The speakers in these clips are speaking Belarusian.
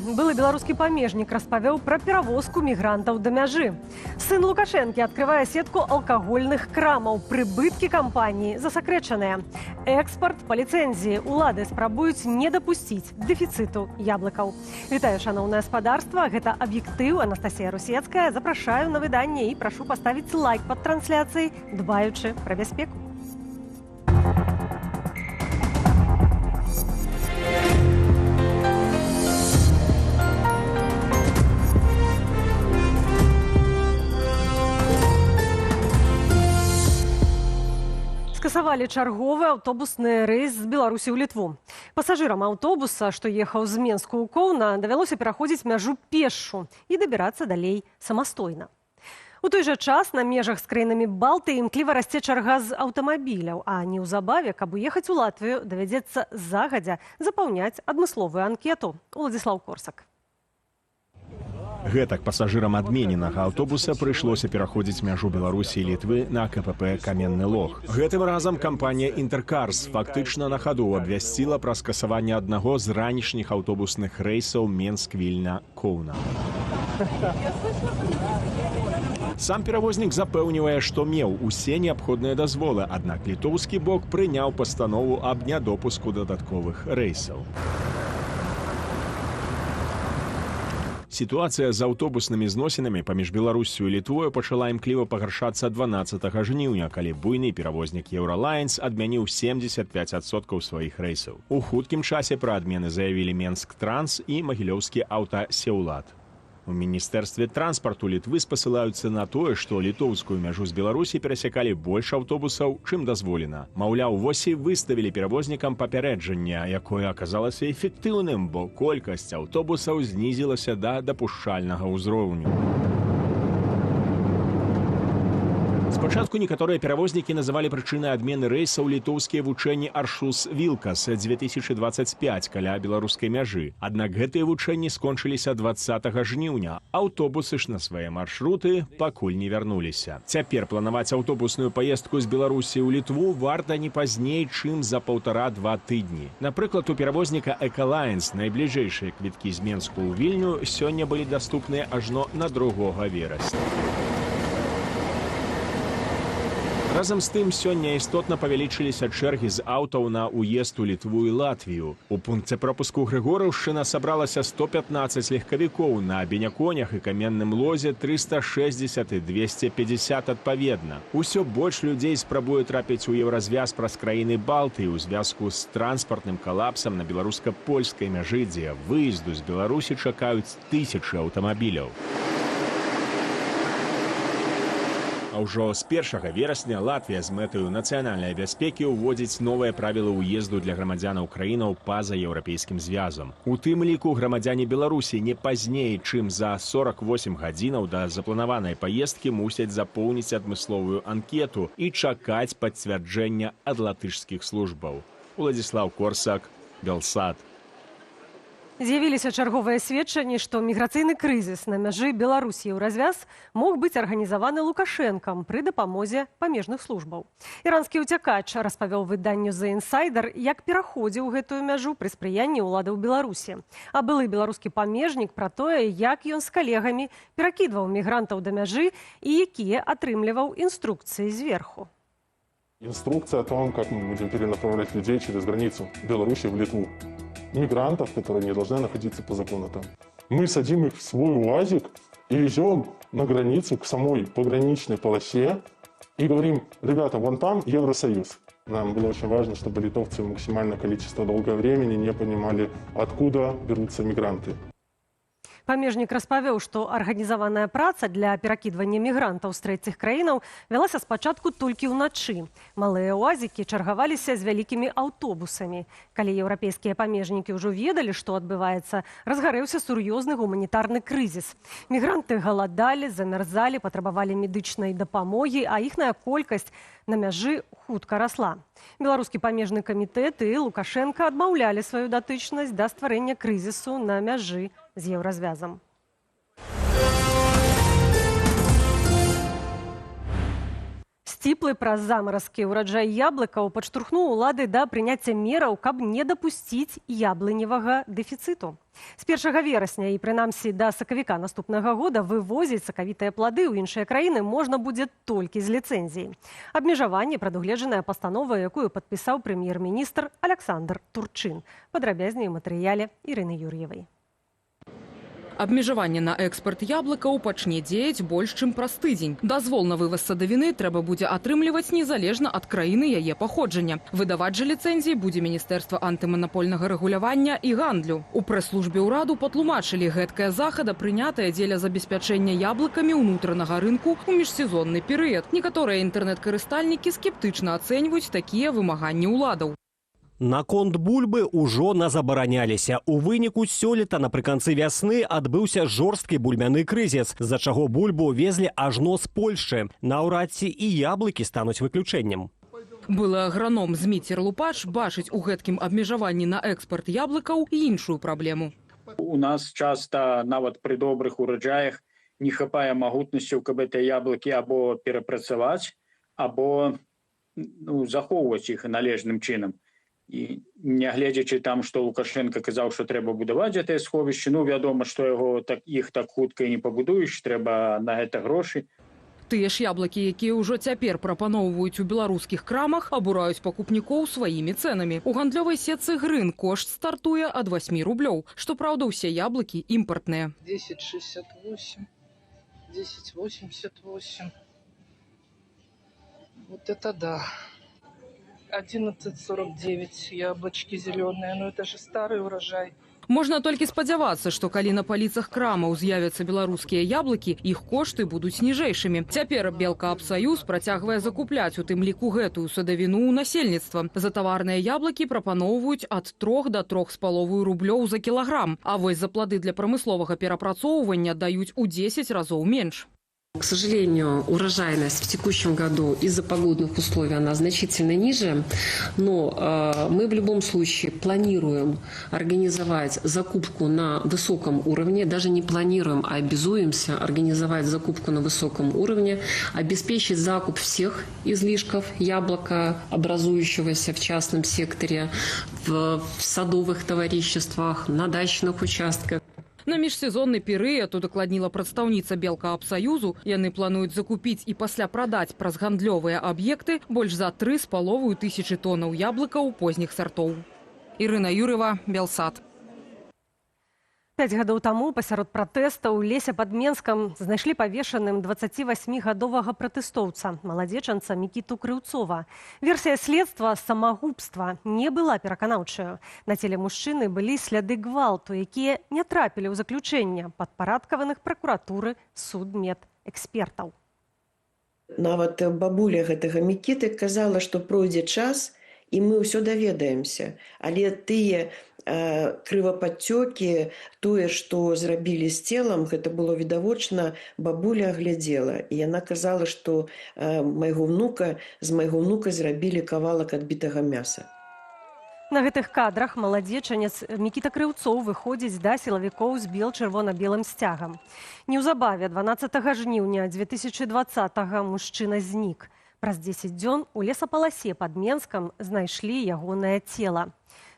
Былы беларускі памежнік распавёў пра перавозку мігрантаў да мяжы. Сын Лукашэнкі адкрывае сетку алкагольных крамаў. Прыбыткі кампаніі засакрэчаныя. Экспарт па ліцэнзіі. Улады спрабуюць не дапусціць дэфіцыту яблыкаў. Вітаю, шаноўнае спадарства. Гэта аб'ектыў. Анастасія Русецкая. Запрашаю на выданне і прашу паставіць лайк пад трансляцыяй, дбаючы пра бяспеку. Скасавалі чарговы аўтобусны рэйс з Беларусі ў Літву. Пасажырам аўтобуса, што ехаў з Менску ў Коўна, давялося пераходзіць мяжу пешшу і дабірацца далей самастойна. У той жа час на межах з краінамі Балтыі імкліва расце чарга з аўтамабіляў, а неўзабаве, каб уехаць у Латвію, давядзецца загадзя запаўняць адмысловую анкету. Уладзіслаў Корсак. Гэтак пасажырам адмененага аўтобуса прыйшлося пераходзіць мяжу Беларусі і Літвы на КПП «Каменны лог». Гэтым разам кампанія «Інтэркарс» фактычна на хаду абвясціла пра скасаванне аднаго з ранішніх аўтобусных рэйсаў Менск-Вільня-Коўна. Сам перавознік запэўнівае, што меў усе неабходныя дазволы, аднак літоўскі бок прыняў пастанову аб нядопуску дадатковых рэйсаў. Сітуацыя з аўтобуснымі зносінамі паміж Беларуссю і Літвою пачала імкліва пагаршацца 12 жніўня, калі буйны перавознік «Еўралайнс» адмяніў 75% сваіх рэйсаў. У хуткім часе пра адмены заявілі «Менск-Транс» і магілёўскі «Аўтасеўлад». У міністэрстве транспарту Літвы спасылаюцца на тое, што літоўскую мяжу з Беларусі перасякалі больш аўтобусаў, чым дазволена. Маўляў, вось і выставілі перавознікам папярэджанне, якое аказалася эфектыўным, бо колькасць аўтобусаў знізілася да дапушчальнага ўзроўню. Спачатку некаторыя перавознікі называлі прычынай адмены рэйсаў літоўскія вучэнні «Аршус-Вілкас» 2025 каля беларускай мяжы. Аднак гэтыя вучэнні скончыліся 20 жніўня. Аўтобусы ж на свае маршруты пакуль не вярнуліся. Цяпер планаваць аўтобусную паездку з Беларусі ў Літву варта не пазней, чым за 1,5-2 тыдні. Напрыклад, у перавозніка «Экалайнс» найбліжэйшыя квіткі з Менску ў Вільню сёння былі даступныя ажно на 2 верасня. Разам з тым, сёння істотна павялічыліся чэргі з аўтаў на ўезд у Літву і Латвію. У пункце пропуску Грыгораўшчына сабралася 115 легкавікоў, на Беняконях і Каменным лозе 360 і 250 адпаведна. Усё больш людзей спрабуе трапіць у еўразвяз праз краіны Балтыі ў звязку з транспартным калапсам на беларуска-польскай мяжы, дзе выезду з Беларусі чакаюць тысячы аўтамабіляў. А ўжо з 1 верасня Латвія з мэтаю нацыянальнай бяспекі ўводзіць новыя правілы ўезду для грамадзянаў краінаў па-за еўрапейскім звязам. У тым ліку грамадзяне Беларусі не пазней, чым за 48 гадзінаў да запланаванай паездкі мусяць запоўніць адмысловую анкету і чакаць пацвярджэння ад латышскіх службаў. Уладзіслаў Корсак, Белсат. З'явіліся чарговыя сведчанні, што міграцыйны крызіс на мяжы Беларусі ў развяз мог быць арганізаваны Лукашэнкам пры дапамозе памежных службаў. Іранскі ўцякач распавёў выданню «The Insider», як пераходзіў гэтую мяжу пры спрыянні ўладаў Беларусі. А былы беларускі памежнік пра тое, як ён з калегамі перакідваў мігрантаў да мяжы і якія атрымліваў инструкцыі зверху. Инструкция о том, как мы будем перенаправлять людей через границу Беларуси в Литву. Мигрантов, которые не должны находиться по закону там. Мы садим их в свой УАЗик и везем на границу к самой пограничной полосе и говорим: ребята, вон там Евросоюз. Нам было очень важно, чтобы литовцы максимальное количество долгое времени не понимали, откуда берутся мигранты. Памежнік распавёў, што арганізаваная праца для перакідвання мігрантаў з трэціх краінаў вялася спачатку толькі ўначы. Малыя уазікі чаргаваліся з вялікімі аўтобусамі. Калі еўрапейскія памежнікі ўжо ведалі, што адбываецца, разгарэўся сур'ёзны гуманітарны крызіс. Мігранты галадалі, замярзалі, патрабавалі медычнай дапамогі, а іхная колькасць на мяжы хутка расла. Беларускі памежны камітэт і Лукашенка адмаўлялі сваю датычнасць да стварэння крызісу на мяжы з еўразвязам. Сціплы праз замаразкі ўраджай яблыкаў падштурхнуў улады да прыняцця мераў, каб не дапусціць яблыневага дэфіцыту. З 1 верасня і, прынамсі, да сакавіка наступнага года вывозіць сакавітыя плады ў іншыя краіны можна будзе толькі з ліцэнзіяй. Абмежаванне прадугледжаная пастанова, якую падпісаў прэм'ер-міністр Аляксандр Турчын. Падрабязней у матэрыяле Ірыны Юр'евай. Абмежаванне на экспарт яблыкаў пачне дзеяць больш чым праз тыдзень. Дазвол на вываз садавіны трэба будзе атрымліваць незалежна ад краіны яе паходжання. Выдаваць жа ліцэнзіі будзе Міністэрства антыманапольнага рэгулявання і гандлю. У прэс-службе ўраду патлумачылі, гэткая захада прынятая дзеля забеспячэння яблыкамі ўнутранага рынку ў міжсезонны перыяд. Некаторыя інтэрнэт-карыстальнікі скептычна ацэньваюць такія вымаганні ўладаў. Наконт бульбы ўжо назабараняліся. У выніку сёлета напрыканцы вясны адбыўся жорсткі бульбяны крызіс, з-за чаго бульбу везлі ажно з Польшчы. Наўрад ці і яблыкі стануць выключэннем. Былы аграном Зміцер Лупач бачыць у гэткім абмежаванні на экспарт яблыкаў іншую праблему. У нас часта нават пры добрых ураджаях не хапае магутнасцяў, каб гэтыя яблыкі або перапрацаваць, або захоўваць іх належным чынам. І нягледзячы там, што Лукашенко казаў, што трэба будаваць гэтыя сховішчы, вядома, што іх так хутка і не пабудуеш, трэба на гэта грошы. Тыя ж яблыкі, якія ўжо цяпер прапаноўваюць у беларускіх крамах, абураюць пакупнікоў сваімі цэнамі. У гандлёвай сетцы Грын кошт стартуе ад 8 рублёў. Што праўда, усе яблыкі імпартныя. 10,68, 10,88. Вот это да. 11,49 яблочки зеленые, но это же старый урожай. Можна толькі спадзявацца, што калі на паліцах крамаў з'явяцца беларускія яблыкі, іх кошты будуць ніжэйшымі. Цяпер Белкаапсаюз працягвае закупляць у тым ліку гэтую садавіну ў насельніцтва. За таварныя яблыкі прапаноўваюць ад 3 до 3,5 рублёў за кілаграм, а вось за плады для прамысловага перапрацоўвання даюць у 10 разоў менш. К сожалению, урожайность в текущем году из-за погодных условий она значительно ниже, но мы в любом случае планируем организовать закупку на высоком уровне, даже не планируем, а обязуемся организовать закупку на высоком уровне, обеспечить закуп всех излишков яблока, образующегося в частном секторе, в садовых товариществах, на дачных участках. На міжсезонны перыяд, удакладніла прадстаўніца Белкаапсаюзу, яны плануюць закупіць і пасля прадаць праз гандлёвыя аб'екты больш за 3,5 тысячы тоннаў яблыкаў позніх сартоў. Ірына Юр'ева, Белсат. 5 гадоў таму пасярод пратэстаў у лесе пад Менскам знайшлі павешаным 28-гадовага пратэстоўца, маладзечанца Мікіту Крыўцова. Версія следства самагубства не была пераканаўчаю. На целе мужчыны былі сляды гвалту, якія не трапілі ў заключэнне падпарадкаваных пракуратуры судмедэкспертаў. Нават бабуля гэтага Мікіты казала, што пройдзе час, і мы ўсё даведаемся. Але тыя крывападцёкі, тое, што зрабілі з целам, гэта было відавочна, бабуля глядзела. І яна казала, што з майго внука зрабілі кавалак адбітага мяса. На гэтых кадрах маладзечанец Мікіта Крыўцоў выходзіць да сілавікоў з бел-чырвона-белым сцягам. Неўзабаве 12 жніўня 2020-го мужчына знік. Праз 10 дзён у лесапаласе пад Менскам знайшлі ягонае цела.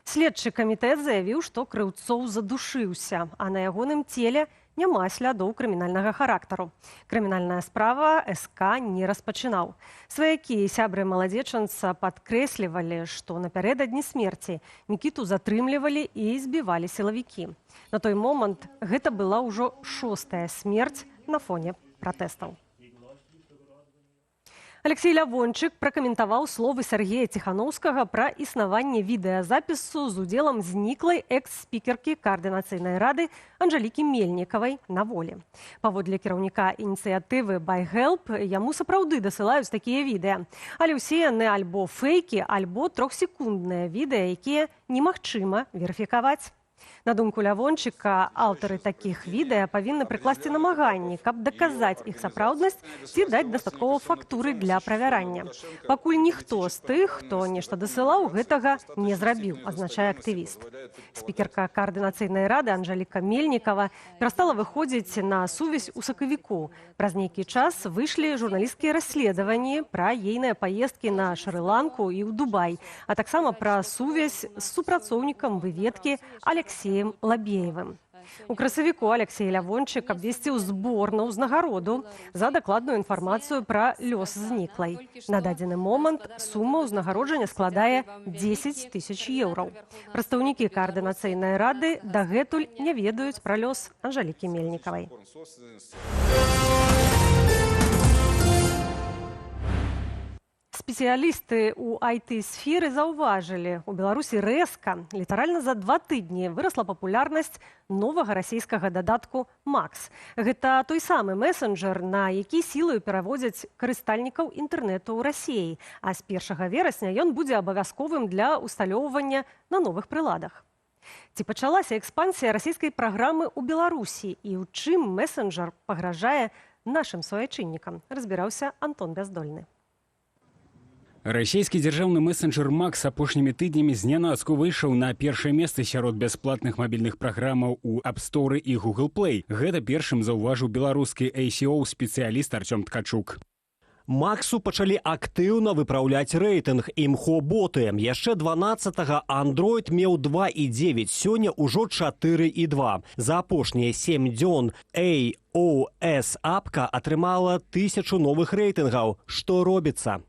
Следчы камітэт заявіў, што Крыўцоў задушыўся, а на ягоным целе няма слядоў крымінальнага характару. Крымінальная справа СК не распачынаў. Сваякі і сябры маладзечанца падкрэслівалі, што напярэдадні смерці Мікіту затрымлівалі і збівалі сілавікі. На той момант гэта была ўжо 6-я смерць на фоне пратэстаў. Алексей Лявончык пракаментаваў словы Сергея Ціханаўскага пра існаванне відэазапісу з удзелам зніклай экс-спікеркі Каардынацыйнай рады Анжэлікі Мельнікавай на волі. Паводле кіраўніка ініцыятывы «Байхэлп» яму сапраўды дасылаюць такія відэа. Але ўсе яны альбо фэйкі, альбо 3-секундныя відэа, якія немагчыма верыфікаваць. На думку Лявончыка, аўтары такіх відэа павінны прыкласці намаганні, каб даказаць іх сапраўднасць ці даць дастаткова фактуры для правярання. Пакуль ніхто з тых, хто нешта дасылаў, гэтага не зрабіў, азначае актывіст. Спікерка Координацыйнай рады Анжеліка Мельнікова перастала выходзіць на сувязь у сакавіку. Праз нейкі час выйшлі журналісцкія расследаванні пра ейныя паездкі на Шры-Ланку і ў Дубай, а таксама пра сувязь з супрацоўнікам выведкі Алексеем Лабеевым. У красавіку Алексей Лявончык абвесціў збор на ўзнагароду за дакладную інфармацыю пра лёс зніклай. На дадзены момант сума ўзнагароджання складае 10 000 еўраў. Прадстаўнікі Координацыйнай рады дагэтуль не ведаюць пра лёс Анжелікі Мельнікавай. Спецыялісты ў IT-сферы заўважылі, у Беларусі рэзка, літаральна за 2 тыдні вырасла папулярнасць новага расійскага дадатку «Макс». Гэта той самы месенджер, на які сілаю пераводзяць карыстальнікаў інтэрнэту ў Расіі, а з 1 верасня ён будзе абавязковым для усталёўвання на новых прыладах. Ці пачалася экспансія расійскай праграмы ў Беларусі і ў чым месенджер пагражае нашым суайчыннікам, разбіраўся Антон Бяздольны. Расійскі дзяржаўны месенджер «Макс» апошнімі тыднямі знянацку выйшаў на першае месца сярод бясплатных мабільных праграмаў у App Store і Google Play. Гэта першым заўважыў беларускі ACO-спецыяліст Артём Ткачук. Максу пачалі актыўна выпраўляць рэйтынг імхо-боты. Яшчэ 12-го Android меў 2,9, сёння ўжо 4,2. За апошнія 7 дзён iOS-апка атрымала 1000 новых рэйтынгаў. Што робіцца?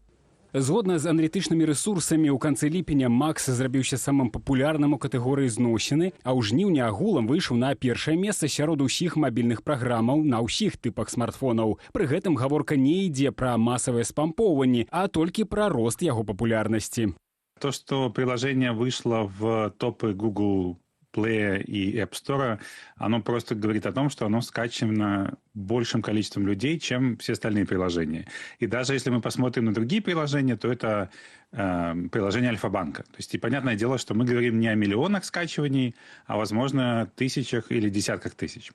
Згодна з аналітычнымі рэсурсамі, у канцы ліпеня «Макс» зрабіўся самым папулярным у катэгорыі зносіны, а ў жніўні агулам выйшаў на першае месца сярод усіх мабільных праграмаў на ўсіх тыпах смартфонаў. Пры гэтым гаворка не ідзе пра масавыя спампоўванні, а толькі пра рост яго папулярнасці. То, что приложение вышло в топы Google Play и App Store, оно просто говорит о том, что оно скачано большим количеством людей, чем все остальные приложения. И даже если мы посмотрим на другие приложения, то это приложение Альфа-банка. То есть, и понятное дело, что мы говорим не о миллионах скачиваний, а, возможно, тысячах или десятках тысяч.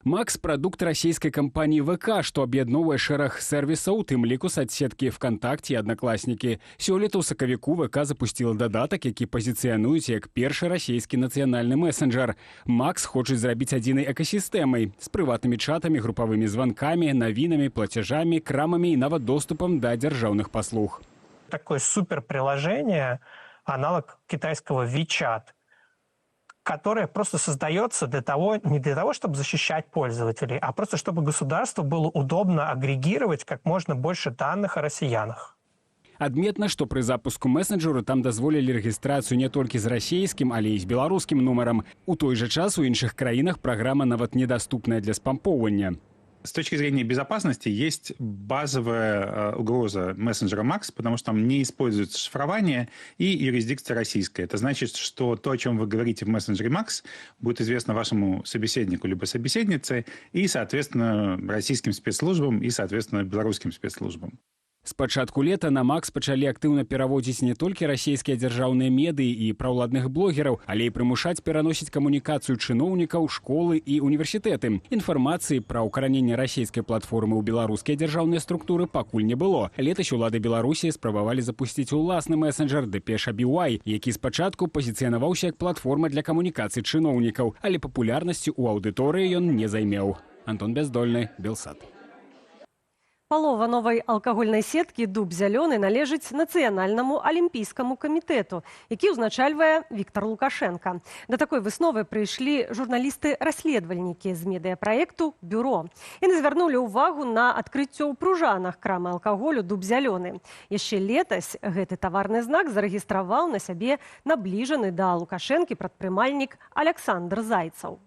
«Макс» – прадукт расійскай кампаніі ВК, што аб'ядноўвае шэраг сервісаў, тым ліку соцсеткі ВКонтакте і Аднакласнікі. Сёлета ў сакавіку ВК запусціла дадатак, які пазіцыянуюць як першы расійскі нацыянальны месенджер. «Макс» хочуць зрабіць адзінай экасістэмай з прыватнымі чатамі, групавымі званкамі, навінамі, плацяжамі, крамамі і нават доступам да дзяржаўных паслуг. Такое суперприложение, аналог китайского WeChat, которое просто создается не для того, чтобы защищать пользователей, а просто чтобы государству было удобно агрегировать как можно больше данных о россиянах. Адметна, што пры запуску месенджеру там дазволілі рэгістрацыю не толькі з расійскім, але і з беларускім нумарам. У той жа час у іншых краінах праграма нават недаступная для спампоўвання. С точки зрения безопасности есть базовая угроза мессенджера Макс, потому что там не используется шифрование и юрисдикция российская. Это значит, что то, о чем вы говорите в мессенджере Макс, будет известно вашему собеседнику либо собеседнице и, соответственно, российским спецслужбам и, соответственно, белорусским спецслужбам. З пачатку лета на «Макс» пачалі актыўна пераводзіць не толькі расійскія дзяржаўныя медыі і праўладных блогераў, але і прымушаць пераносіць камунікацыю чыноўнікаў, школы і універсітэты. Інфармацыі пра ўкараненне расійскай платформы ў беларускія дзяржаўныя структуры пакуль не было. Летась улады Беларусі спрабавалі запусціць уласны месенджер Депеша.BY, які спачатку пазіцыянаваўся як платформа для камунікацый чыноўнікаў, але папулярнасцю ў аўдыторыі ён не займеў. Антон Бяздольны, Белсат. Палова новай алкагольнай сеткі «Дуб зялёны» належыць Нацыянальнаму алімпійскаму камітэту, які ўзначальвае Віктор Лукашенка. Да такой высновы прыйшлі журналісты-расследавальнікі з медыяпраекту «Бюро». Яны звярнулі ўвагу на адкрыццё ў пружанах крамы алкаголю «Дуб зялёны». Яшчэ летась гэты таварны знак зарэгістраваў на сябе набліжаны да Лукашэнкі прадпрымальнік Аляксандр Зайцаў.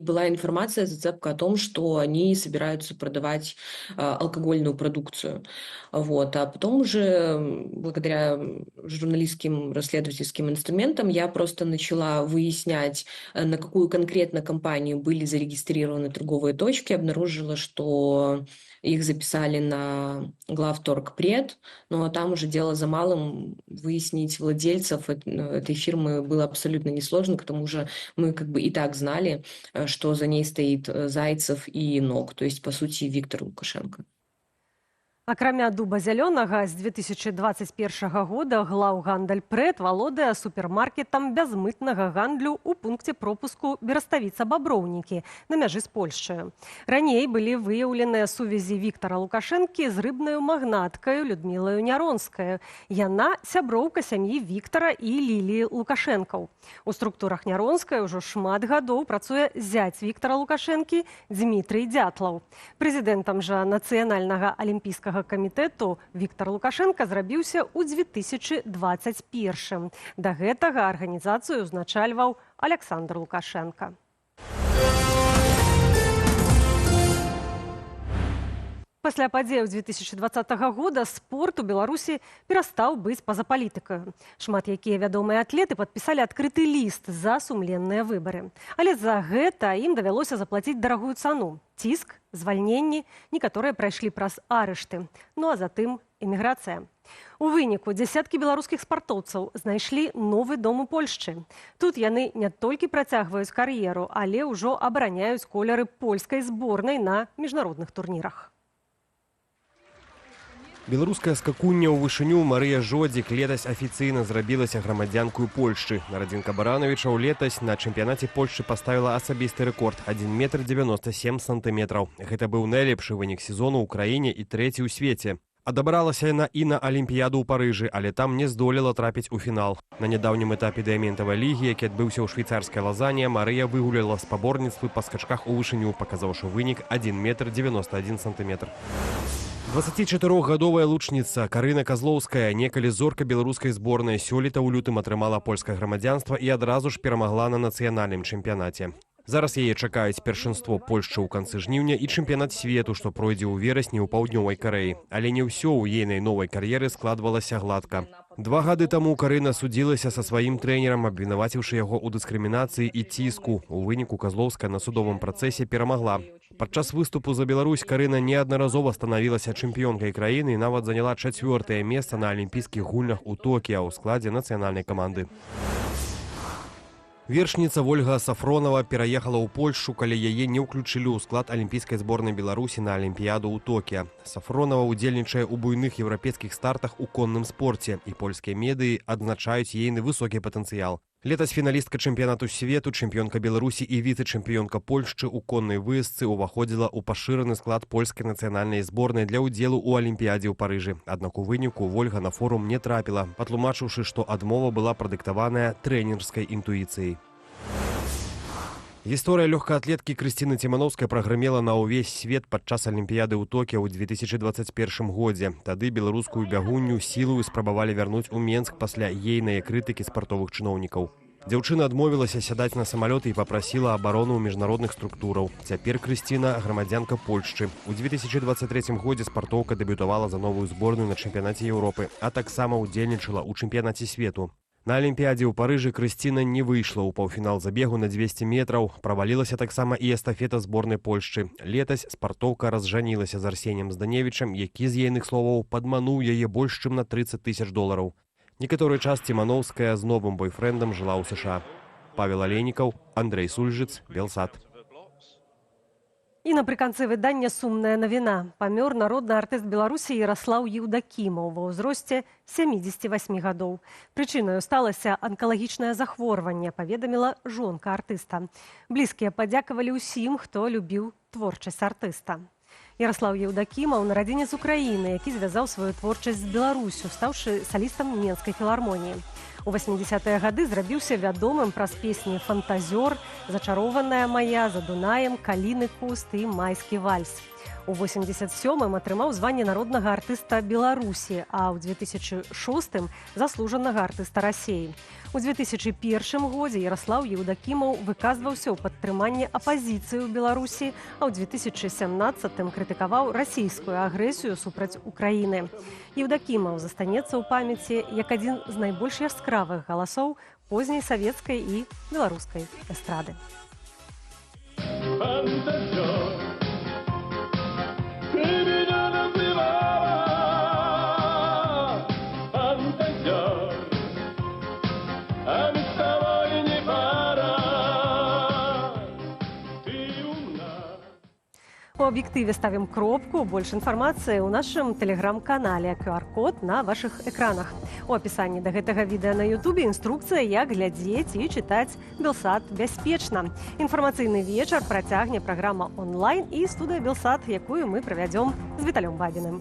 Была информация, зацепка о том, что они собираются продавать алкогольную продукцию. Вот. А потом уже, благодаря журналистским расследовательским инструментам, я просто начала выяснять, на какую конкретно компанию были зарегистрированы торговые точки. Обнаружила, что их записали на главторгпред, но там уже дело за малым. Выяснить владельцев этой фирмы было абсолютно несложно, к тому же мы как бы и так знали, что за ней стоит Зайцев и Нок, то есть, по сути, Виктор Лукашенко. Акрамя дуба зялёнага, з 2021 года глаўгандаль ПРЭД валодае супермаркетам бязмытнага гандлю ў пункце пропуску Бераставіца-Баброўнікі на мяжы з Польшчаю. Раней былі выяўленыя сувязі Віктара Лукашэнкі з рыбнаю магнаткаю Людмілаю Няронскаю. Яна сяброўка сям'і Віктара і Ліліі Лукашэнкаў. У структурах Няронскай ужо шмат гадоў працуе зяць Віктара Лукашэнкі Дзмітрый Дятлаў. Прэзідэнтам жа Нацыянальнага алімпійскага камітэту Віктар Лукашенко зрабіўся ў 2021. Да гэтага арганізацыю ўзначальваў Александр Лукашенко. Пасля падзеяў 2020 года спорт у Беларусі перастаў быць па-за палітыкаю. Шмат якія вядомыя атлеты падпісалі адкрыты ліст за сумленныя выбары. Але за гэта ім давялося заплаціць дарагую цану. Ціск, звальненні, некаторыя прайшлі праз арышты. Ну а затым эміграцыя. У выніку дзясяткі беларускіх спартоўцаў знайшлі новы дом у Польшчы. Тут яны не толькі працягваюць кар'еру, але ўжо абараняюць колеры польскай зборнай на міжнародных турнірах. Беларуская скакуння ў вышыню Марыя Жодзік летась афіцыйна зрабілася грамадзянкаю Польшчы. Нарадзінка Барановіча летась на чэмпіянаце Польшчы паставіла асабісты рэкорд 1 метр 97 сантыметраў. Гэта быў найлепшы вынік сезону ў краіне і трэці ў свеце. Адабралася яна і на Алімпіяду ў Парыжы, але там не здолела трапіць у фінал. На нядаўнім этапе дыяментавай лігі, які адбыўся ў швейцарскай Лазане, Марыя выгуляла спаборніцтвы па скачках у вышыню, паказаўшы вынік 1 метр 91 сантыметр. 24-гадовая лучніца Карына Казлоўская, некалі зорка беларускай зборнай, сёлета ў лютым атрымала польскае грамадзянства і адразу ж перамагла на нацыянальным чэмпіянаце. Зараз яе чакаюць першынство Польшчы ў канцы жніўня і чэмпіянат свету, што пройдзе ў верасні ў паўднёвай Карэі. Але не ўсё ў ейнай новай кар'еры складвалася гладка. 2 гады таму Карына судзілася са сваім трэнерам, абвінаваціўшы яго ў дыскрымінацыі і ціску. У выніку Казлоўская на судовым працэсе перамагла. Падчас выступу за Беларусь Карына неаднаразова станавілася чэмпіёнкай краіны і нават заняла 4-е месца на алімпійскіх гульнях у Токіа ў складзе нацыянальнай каманды. Вершніца Вольга Сафронова пераехала ў Польшчу, калі яе не ўключылі ў склад алімпійскай зборнай Беларусі на Алімпіяду ў Токіа. Сафронова ўдзельнічае ў буйных еўрапейскіх стартах у конным спорце, і польскія медыі адзначаюць ейны высокі патэнцыял. Летась фіналістка чэмпіянату свету, чэмпіёнка Беларусі і віцэ-чэмпіёнка Польшчы ў коннай выездцы ўваходзіла ў пашыраны склад польскай нацыянальнай зборнай для ўдзелу ў Алімпіядзе ў Парыжы. Аднак у выніку Вольга на форум не трапіла, патлумачыўшы, што адмова была прадыктаваная трэнерскай інтуіцыяй. Гісторыя лёгкаатлеткі Крысціны Цімановскай прагрымела на ўвесь свет падчас Алімпіяды ў Токіа ў 2021 годзе. Тады беларускую бягунню сілаю спрабавалі вярнуць у Менск пасля ейнай крытыкі спартовых чыноўнікаў. Дзяўчына адмовілася сядаць на самалёт і папрасіла абарону ў міжнародных структураў. Цяпер Крысціна грамадзянка Польшчы. У 2023 годзе спартоўка дэбютавала за новую зборную на чэмпіянаце Еўропы, а таксама ўдзельнічала ў чэмпіянаце свету. На Алімпіядзе ў Парыжы Крысціна не выйшла ў паўфінал забегу на 200 метраў. Правалілася таксама і эстафета зборнай Польшчы. Летась спартоўка разжанілася з Арсенем Зданевічам, які з ейных словаў падмануў яе больш чым на $30 000. Некаторы час Цімановская з новым бойфрэндам жыла ў США. Павел Алейнікаў, Андрей Сульжыц, Белсат. І напрыканцы выдання сумная навіна. Памёр народны артыст Беларусі Яраслаў Еўдакімаў ва ўзросце 78 гадоў. Прычынаю сталася анкалагічнае захворванне, паведаміла жонка артыста. Блізкія падзякавалі ўсім, хто любіў творчасць артыста. Яраслаў Еўдакімаў нарадзенец Украіны, які звязаў сваю творчасць з Беларусю, стаўшы салістам Менскай філармоніі. У 80-е гады зрабіўся вядомым праз песні «Фантазёр», «Зачарованая моя», «За Дунаем», «Каліны куст» і «Майскі вальс». У 87-м атрымаў званне народнага артыста Беларусі, а ў 2006-м заслужанага артыста Расіі. У 2001 годзе Ярослаў Еўдакімаў выказваўся ў падтрыманні апазіцыі ў Беларусі, а ў 2017-м крытыкаваў расійскую агрэсію супраць Украіны. Еўдакімаў застанецца ў памяці як адзін з найбольш яскравых галасоў позняй савецкай і беларускай эстрады. У аб'ектыве ставім кропку. Больш інфармацыі ў нашым тэлеграм-канале. QR-код на вашых экранах. У апісанні да гэтага відэа на Ютубе інструкцыя, як глядзець і чытаць Белсат бяспечна. Інфармацыйны вечар працягне праграма онлайн і студыя Белсат, якую мы правядзём з Віталём Бабіным.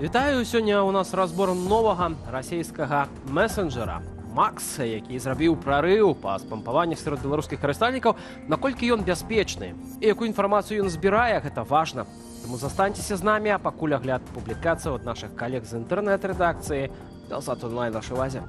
Вітаю, сёння у нас разбор новага расійскага месенджера Макс, які зрабіў прарыў па спампаваннях сярод беларускіх карыстальнікаў, наколькі ён бяспечны і якую інфармацыю ён збірае, гэта важна. Таму застаньцеся з намі, а пакуль агляд публікацыяў ад нашых калег з інтэрнэт-рэдакцыі Белсат онлайн вашай увазе.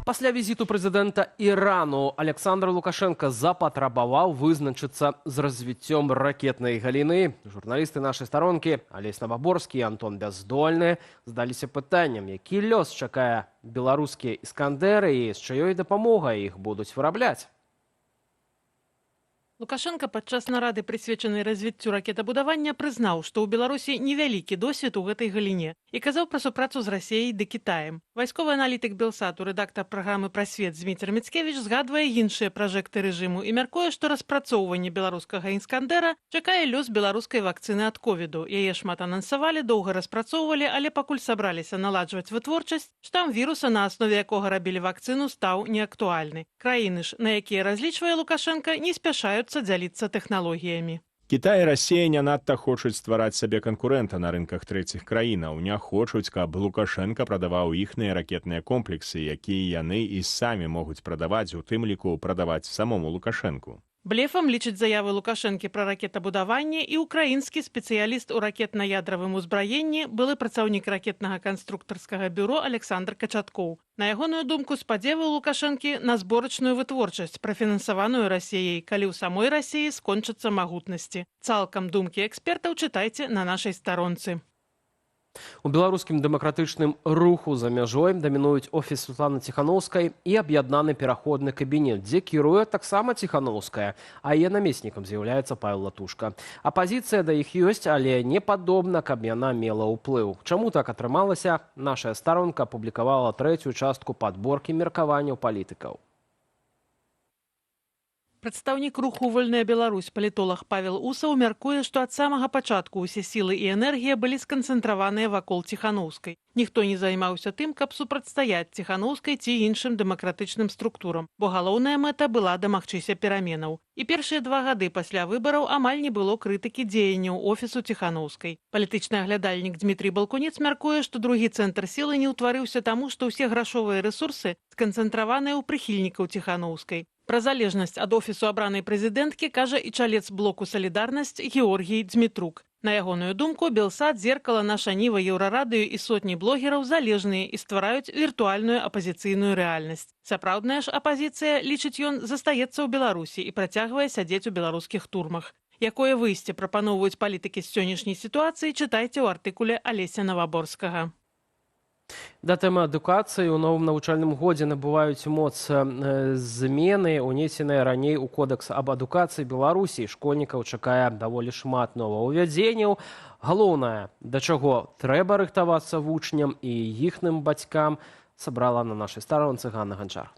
Пасля візіту прэзідэнта Ірану Александр Лукашенко запатрабаваў вызначыцца з развіццём ракетнай галіны. Журналісты нашай старонкі Алесь Новаборскі і Антон Бяздольны задаліся пытаннем, які лёс чакае беларускія іскандэры і з чыёй дапамогай іх будуць вырабляць. Лукашенко падчас нарады, прысвечанай развіццю ракетабудавання, прызнаў, што ў Беларусі невялікі досвед у гэтай галіне і казаў пра супрацу з Расіяй ды Кітаем. Вайсковы аналітык Белсату, рэдактар праграмы «Прасвет» Зміцер Міцкевіч згадвае іншыя пражэкты рэжыму і мяркуе, што распрацоўванне беларускага «Іскандэра» чакае лёс беларускай вакцыны ад ковіду. Яе шмат анансавалі, доўга распрацоўвалі, але пакуль сабраліся наладжваць вытворчасць, штам віруса, на аснове якога рабілі вакцыну, стаў неактуальны. Краіны ж, на якія разлічвае Лукашенко, не спяшаюцца дзяліцца тэхналогіямі. Кітай і Расія не надта хочуць ствараць сабе канкурэнта на рынках трэціх краінаў. Не хочуць, каб Лукашенко прадаваў іхныя ракетныя комплексы, якія яны і самі могуць прадаваць, у тым ліку прадаваць самому Лукашенку. Блефам лічыць заявы Лукашэнкі пра ракетабудаванне і ўкраінскі спецыяліст у ракетна-ядравым узбраенні, былы працаўнік ракетнага канструктарскага бюро Александр Качаткоў. На ягоную думку, спадзевы Лукашэнкі на зборачную вытворчасць, прафінансаваную Расіяй, калі ў самой Расіі скончацца магутнасці. Цалкам думкі экспертаў чытайце на нашай старонцы. У беларускім дэмакратычным руху за мяжой дамінуюць офіс Светланы Ціханаўскай і аб'яднаны пераходны кабінет, дзе кіруе таксама Ціханаўская, а яе намеснікам з'яўляецца Павел Латушка. Апазіцыя да іх ёсць, але не падобна, каб яна мела ўплыў. Чаму так атрымалася? Нашая старонка апублікавала трэцюю частку падборкі меркаванняў палітыкаў. Прадстаўнік руху «Вольная Беларусь» палітолог Павел Усаў мяркуе, што ад самага пачатку ўсе сілы і энергія былі сканцэнтраваныя вакол Ціханаўскай. Ніхто не займаўся тым, каб супрацьстаяць Ціханаўскай ці іншым дэмакратычным структурам, бо галоўная мэта была дамагчыся пераменаў. І першыя 2 гады пасля выбараў амаль не было крытыкі дзеянняў офісу Ціханаўскай. Палітычны аглядальнік Дмітрий Балкунец мяркуе, што другі цэнтр сілы не ўтварыўся таму, што ўсе грашовыя рэсурсы сканцэнтраваныя ў прыхільнікаў Ціханаўскай. Пра залежнасць ад офісу абранай прэзідэнткі кажа і чалец блоку «Салідарнасць» Георгій Дзмітрук. На ягоную думку, Белсат, Зеркала, Наша Ніва, Еўрарадыё і сотні блогераў залежныя і ствараюць віртуальную апазіцыйную рэальнасць. Сапраўдная ж апазіцыя, лічыць ён, застаецца ў Беларусі і працягвае сядзець у беларускіх турмах. Якое выйсце прапаноўваюць палітыкі з сённяшняй сітуацыі, чытайце ў артыкуле Алеся Новаборскага. Да тэмы адукацыі ў новым навучальным годзе набываюць моц змены, унесеныя раней у кодэкс аб адукацыі Беларусі. Школьнікаў чакае даволі шмат новаўвядзенняў. Галоўнае, да чаго трэба рыхтавацца вучням і іхным бацькам, сабрала на нашай старонцы Ганна Ганчар.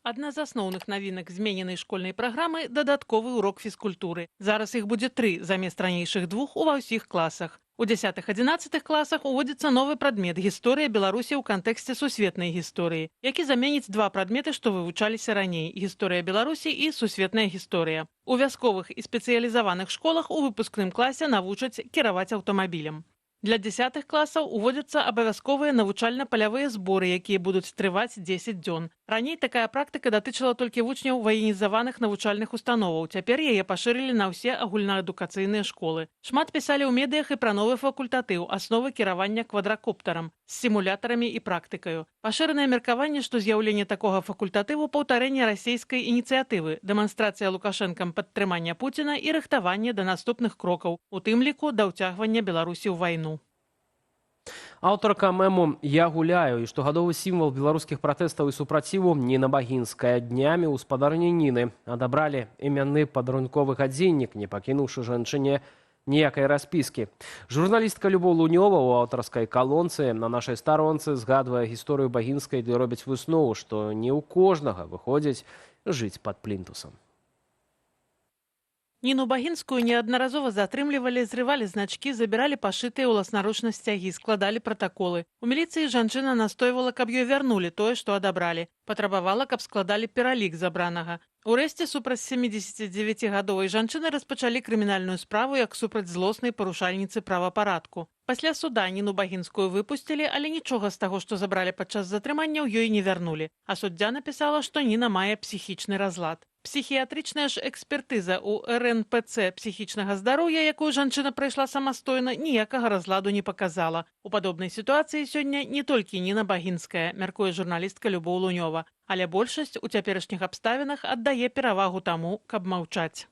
Адна з асноўных навінак змененай школьнай праграмы – дадатковы урок фізкультуры. Зараз іх будзе 3 замест ранейшых 2 ува ўсіх класах. У 10-11 класах уводзіцца новы прадмет гісторыя Беларусі ў кантэксце сусветнай гісторыі, які заменіць два прадметы, што вывучаліся раней: гісторыя Беларусі і сусветная гісторыя. У вясковых і спецыялізаваных школах у выпускным класе навучаць кіраваць аўтамабілем. Для 10 класаў уводзяцца абавязковыя навучальна-палявыя зборы, якія будуць трываць 10 дзён. Раней такая практыка датычыла толькі вучняў ваенізаваных навучальных установаў. Цяпер яе пашырылі на ўсе агульнаадукацыйныя школы. Шмат пісалі ў медыях і пра новы факультатыў «Асновы кіравання квадракоптарам» з сімулятарамі і практыкаю. Пашыранае меркаванне, што з'яўленне такога факультатыву паўтарэнне расійскай ініцыятывы, дэманстрацыя Лукашэнкам падтрымання Пуціна і рыхтаванне да наступных крокаў, у тым ліку да ўцягвання Беларусі ў вайну. Аўтарка мэму «Я гуляю» і штогадовы сімвал беларускіх пратэстаў і супраціву Ніна Багінская. Днямі ў спадарні Ніны адабралі імянны падарунковы гадзіннік, не пакінуўшы жанчыне ніякай распіскі. Журналістка Любоў Лунёва ў аўтарскай калонцы на нашай старонцы згадвае гісторыю Багінскай, ды робіць выснову, што не ў кожнага выходзіць жыць пад плінтусам. Ніну Багінскую неаднаразова затрымлівалі, зрывалі значкі, забіралі пашытыя ўласнаручна сцягі, складалі пратаколы. У міліцыі жанчына настойвала, каб ёй вярнулі тое, што адабралі. Патрабавала, каб складалі пералік забранага. Урэшце супраць 79гадовай жанчыны распачалі крымінальную справу як супраць злоснай парушальніцы правапарадку. Пасля суда Ніну Багінскую выпусцілі, але нічога з таго, што забралі падчас затрымання, ёй не вярнулі. А суддзя напісала, што Ніна мае псіхічны разлад. Псіхіятрычная ж экспертыза ў РНПЦ псіхічнага здароўя, якую жанчына прайшла самастойна, ніякага разладу не паказала. У падобнай сітуацыі сёння не толькі Ніна Багінская, мяркуе журналістка Любоў Лунёва, але большасць у цяперашніх абставінах аддае перавагу таму, каб маўчаць.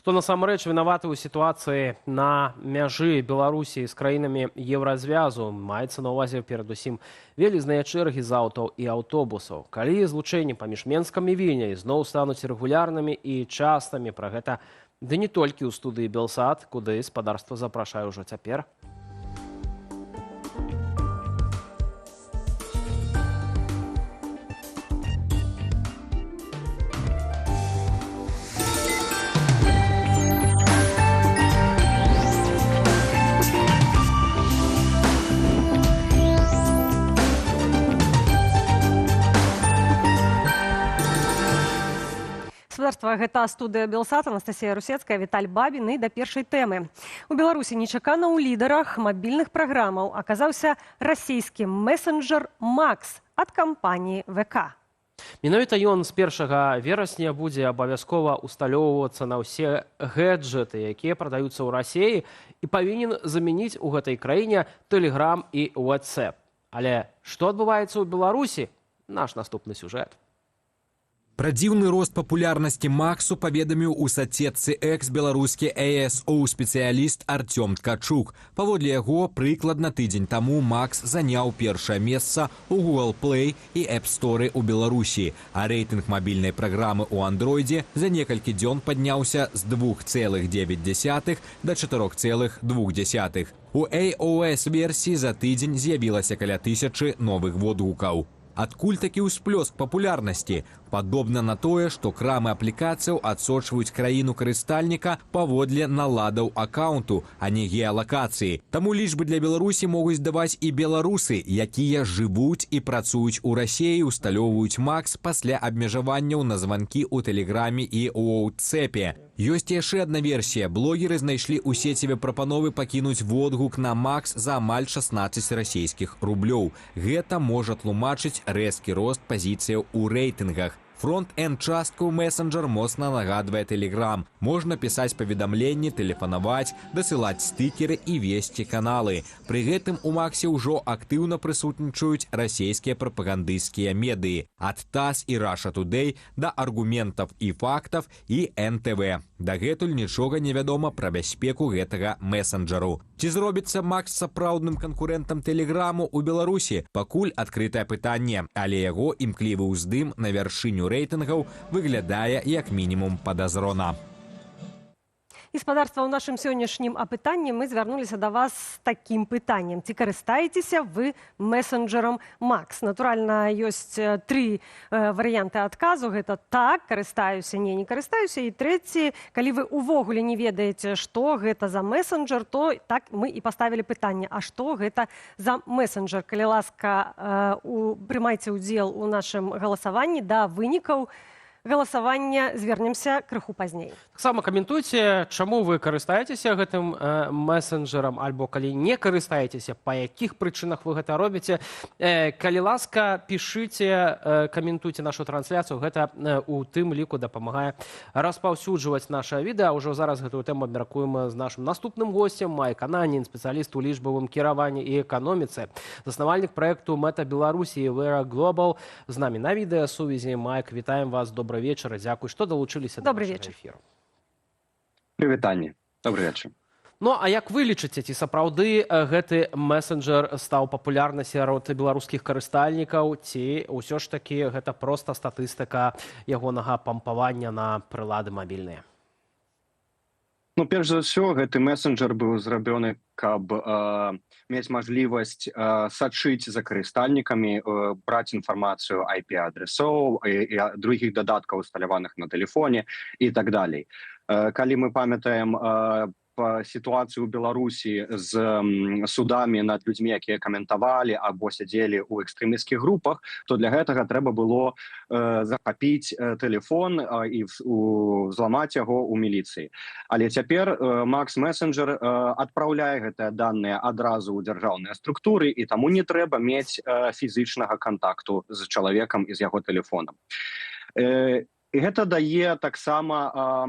Хто насамрэч вінаваты ў сітуацыі на мяжы Беларусі з краінамі еўразвязу, маецца на ўвазе перадусім вялізныя чэргі з аўтаў і аўтобусаў. Калі злучэнні паміж Менскам і Вільняй зноў стануць рэгулярнымі і частымі, пра гэта ды не толькі ў студыі Белсат, куды спадарства запрашае ўжо цяпер. Гэта студыя Белсат, Анастасія Русецкая, Віталь Бабін. І да першай тэмы. У Беларусі нечакана ў лідарах мабільных праграмаў аказаўся расійскі месенджер Макс ад кампаніі ВК. Менавіта ён з 1 верасня будзе абавязкова усталёўвацца на ўсе гэджэты, якія прадаюцца ў Расіі, і павінен замяніць у гэтай краіне Telegram і WhatsApp. Але што адбываецца ў Беларусі? Наш наступны сюжэт. Пра дзіўны рост папулярнасці Максу паведаміў у сацсетцы X беларускі ASO-спецыяліст Артём Ткачук. Паводле яго, прыкладна тыдзень таму Макс заняў першае месца ў Google Play і App Store у Беларусі, а рэйтынг мабільнай праграмы ў Андроідзе за некалькі дзён падняўся з 2,9 да 4,2. У iOS-версіі за тыдзень з'явілася каля 1000 новых водгукаў. Адкуль такі ўсплёск папулярнасці? Падобна на тое, што крамы аплікацыяў адсочваюць краіну карыстальніка паводле наладаў акаунту, а не геалакацыі. Таму лічбы для Беларусі могуць даваць і беларусы, якія жывуць і працуюць у Расіі, усталёўваюць Макс пасля абмежаванняў на званкі ў Тэлеграме і ў WhatsApp. Ёсць яшчэ адна версія. Блогеры знайшлі ў сеціве прапановы пакінуць водгук на Макс за амаль 16 расійскіх рублёў. Гэта можа тлумачыць рэзкі рост пазіцыяў у рэйтынгах. Фронт-энд частку месенджер моцна нагадвае Telegram. Можна пісаць паведамленні, тэлефанаваць, дасылаць стыкеры і весці каналы. Пры гэтым у Максе ўжо актыўна прысутнічаюць расійскія прапагандысцкія медыі. Ад ТАСС і Russia Today да аргументаў і фактаў і НТВ. Дагэтуль нічога не вядома пра бяспеку гэтага месенджеру. Ці зробіцца Макс сапраўдным канкурэнтам Тэлеграму ў Беларусі? Пакуль адкрытае пытанне, але яго імклівы ўздым на вяршыню рэйтынгаў выглядае як мінімум падазрона. Гаспадарства, ў нашым сённяшнім апытанні мы звярнуліся да вас з такім пытаннем. Ці карыстаецеся вы месенджерам Макс? Натуральна, ёсць тры варыянты адказу. Гэта так, карыстаюся, не карыстаюся. І трэці, калі вы увогуле не ведаеце, што гэта за месенджер, то так мы і паставілі пытанне. А што гэта за месенджер? Калі ласка, прымайце ўдзел у нашым галасаванні. Да вынікаў галасавання звернемся крыху пазней. Таксама каментуйце, чаму вы карыстаецеся гэтым месенджерам, альбо калі не карыстаецеся, па якіх прычынах вы гэта робіце. Калі ласка, пішыце, каментуйце нашу трансляцыю. Гэта у тым ліку дапамагае распаўсюджваць наша відэа. Ўжо зараз гэтую тэму абмяркуем з нашым наступным госцем. Майк Ананін, спецыяліст у лічбавым кіраванні і эканоміцы. Заснавальнік праекту Мэта Беларусі Vera Global. З намі на відэасувязі. Майк, вітаем вас. Добрый вечер. Дзякуй, што далучыліся да нашага эфіру. Прывітанне. Добрый вечер. Ну, а як вы лічыце, ці сапраўды гэты месенджер стаў папулярны сярод беларускіх карыстальнікаў, ці ўсё ж такі гэта проста статыстыка ягонага пампавання на прылады мабільныя? Ну, перш за ўсё, гэты месенджер быў зроблены, каб мець мажлівасць сачыць за карыстальнікамі, браць інфармацыю IP-адресоў і другіх дадаткаў, усталяваных на тэлефоне і так далей. Калі мы памятаем сітуацыю ў Беларусі з судамі над людзьмі, якія каментавалі або сядзелі ў экстрэмісцкіх групах, то для гэтага трэба было захапіць тэлефон і зламаць яго ў міліцыі. Але цяпер Макс Месенджер адпраўляе гэтыя даныя адразу ў дзяржаўныя структуры, і таму не трэба мець фізычнага кантакту з чалавекам і з яго тэлефонам. І гэта дае таксама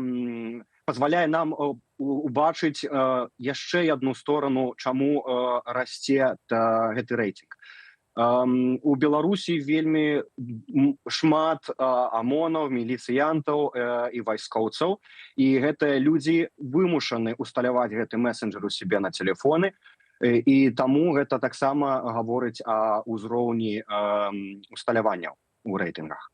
пазваляе нам убачыць яшчэ одну сторону, чаму расце гэты рэйтынг. У Беларусі вельмі шмат АМОНаў, міліцыянтаў і вайскоўцаў, і гэтыя людзі вымушаны усталяваць гэты месенджер у себе на телефоны, і таму гэта таксама гаворыць о ўзроўні усталяванняў у рэйтынгах.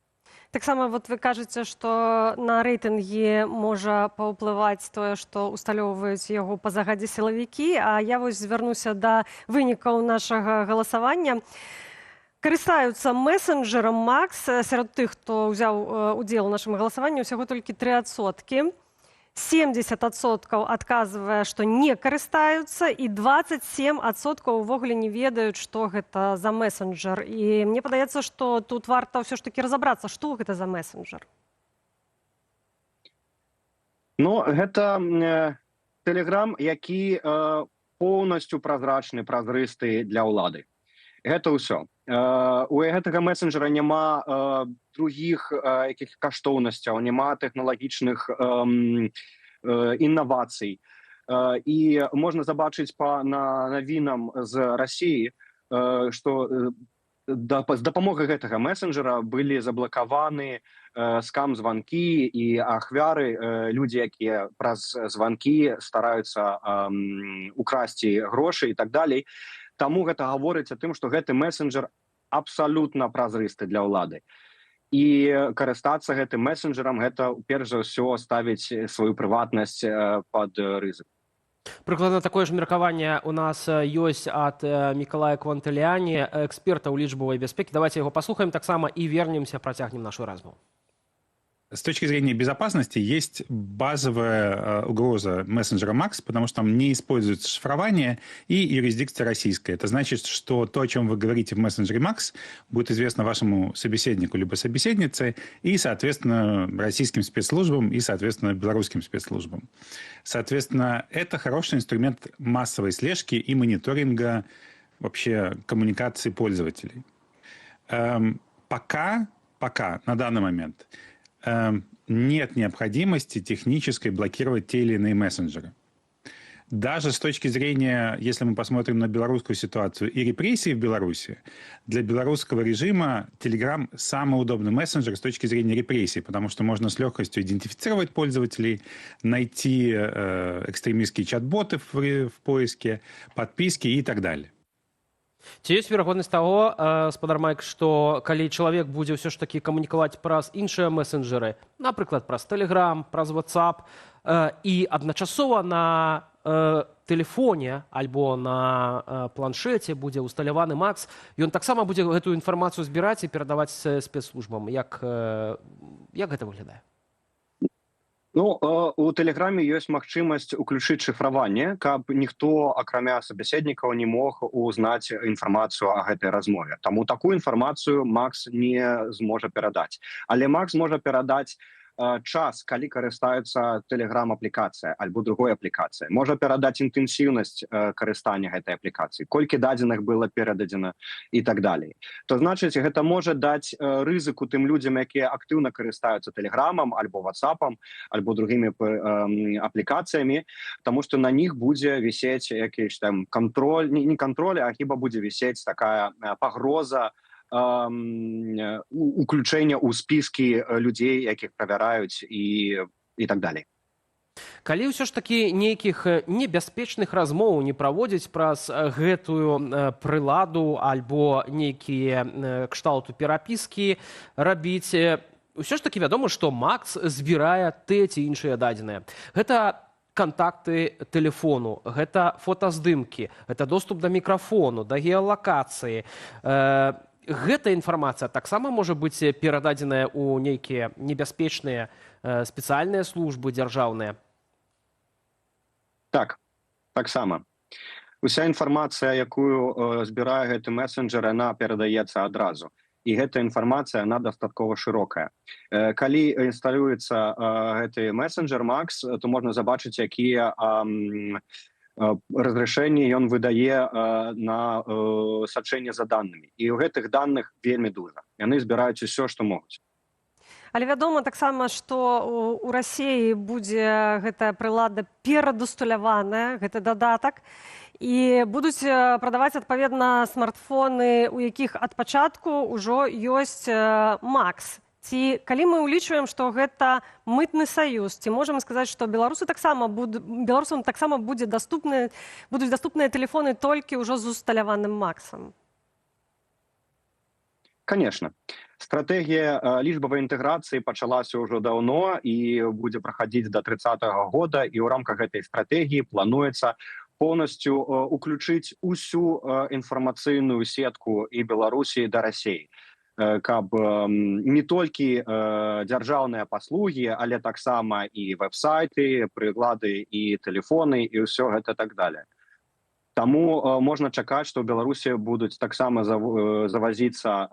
Таксама вот вы кажаце, што на рэйтынгі можа паўплываць тое, што усталёўваюць яго па загадзе сілавікі, а я вось звярнуся да вынікаў нашага галасавання. Карыстаюцца месенджерам Макс сярод тых, хто ўзяў удзел у нашым галасаванні, усяго толькі 3%. 70% адказвае, што не карыстаюцца, і 27% увогуле не ведаюць, што гэта за месенджер. І мне падаецца, што тут варта ўсё ж такі разабрацца, што гэта за месенджер. Ну, гэта Telegram, які поўнасцю празрачны, празрысты для ўлады. Гэта ўсё. У гэтага месенджера няма другіх якіх каштоўнасцяў, няма тэхналагічных інавацый. І можна забачыць па навінам з Расіі, што з дапамогай гэтага месенджера былі заблакаваны скам-званкі і ахвяры, людзі, якія праз званкі стараюцца украсці грошы і так далей. Таму гэта гаворыць о тым, што гэты месенджер абсалютна празрысты для ўлады. І карыстацца гэтым месенджерам, гэта перш за ўсё ставіць сваю прыватнасць пад рызык. Прыкладна такое ж меркаванне у нас ёсць ад Мікалая Квантыліані, эксперта ў лічбавай бяспекі. Давайте яго паслухаем таксама і вернемся, працягнем нашу размову. С точки зрения безопасности есть базовая угроза мессенджера Макс, потому что там не используется шифрование и юрисдикция российская. Это значит, что то, о чем вы говорите в мессенджере Макс, будет известно вашему собеседнику либо собеседнице и, соответственно, российским спецслужбам и, соответственно, белорусским спецслужбам. Соответственно, это хороший инструмент массовой слежки и мониторинга вообще коммуникации пользователей. Пока на данный момент нет необходимости технической блокировать те или иные мессенджеры. Даже с точки зрения, если мы посмотрим на белорусскую ситуацию и репрессии в Беларуси, для белорусского режима Telegram самый удобный мессенджер с точки зрения репрессий, потому что можно с легкостью идентифицировать пользователей, найти экстремистские чат-боты в поиске, подписки и так далее. Ці ёсць верагоднасць таго, спадар Майк, што калі чалавек будзе ўсё ж такі камунікаваць праз іншыя месенджеры, напрыклад, праз Telegram, праз WhatsApp, і адначасова на тэлефоне альбо на планшеце будзе усталяваны Макс, ён таксама будзе гэтую інфармацыю збіраць і перадаваць спецслужбам. Як гэта выглядае? Ну, у Тэлеграме ёсць магчымасць уключыць шыфраванне, каб ніхто, акрамя сабеседнікаў, не мог узнаць інфармацыю о гэтай размове. Таму такую інфармацыю Макс не зможа перадаць. Але Макс можа перадаць час, калі карыстаюцца Telegram-аплікацыя альбо другой аплікацыяй. Можа перадаць інтэнсіўнасць карыстання гэтай аплікацыі, колькі дадзеных было перададзена і так далей. То значыць, гэта можа даць рызыку тым людзям, якія актыўна карыстаюцца Телеграмам альбо WhatsAppам, альбо другімі аплікацыямі, таму што на них будзе вісець якийсь там кантроль, не кантроль, а хіба будзе вісець такая пагроза уключэння ў спіскі людзей, якіх правяраюць і так далей. Калі ўсё ж такі нейкіх небяспечных размоў не праводзіць праз гэтую прыладу альбо нейкія кшталту перапіскі рабіць, ўсё ж такі вядома, што Макс збірае тыя ці іншыя дадзеныя. Гэта кантакты тэлефону, гэта фотаздымкі, гэта доступ да мікрафону, да геалакацыі. Гэта інфармацыя таксама можа быць перададзеная ў нейкія небяспечныя спецыяльныя службы дзяржаўныя? Так, таксама. Уся інфармацыя, якую збірае гэты месенджер, яна перадаецца адразу. І гэта інфармацыя, яна дастаткова шырокая. Калі інсталюецца гэты месенджер Макс, то можна забачыць, якія разрешэнні ён выдае на сачэнне за данымі. І ў гэтых даных вельмі дужа. Яны збіраюць усё, што могуць. Але вядома таксама, што ў Расіі будзе гэтая прылада перадусталяваная, гэты дадатак, і будуць прадаваць адпаведна смартфоны, у якіх ад пачатку ўжо ёсць Макс. Ці калі мы ўлічваем, што гэта мытны саюз, ці можам сказаць, што беларусам таксама будуць даступныя тэлефоны толькі ўжо з усталяваным Максам? Конечно. Стратэгія лічбавай інтэграцыі пачалася ўжо даўно і будзе праходзіць до 30-го года, і ў рамках гэтай стратэгіі плануецца полностью уключыць усю інфармацыйную сетку і Беларусі да Расіі, каб не толькі дзяржаўныя паслугі, але таксама і веб-сайты, прылады і тэлефоны і ўсё гэта так далее. Таму можна чакаць, што ў Беларусі будуць таксама завазіцца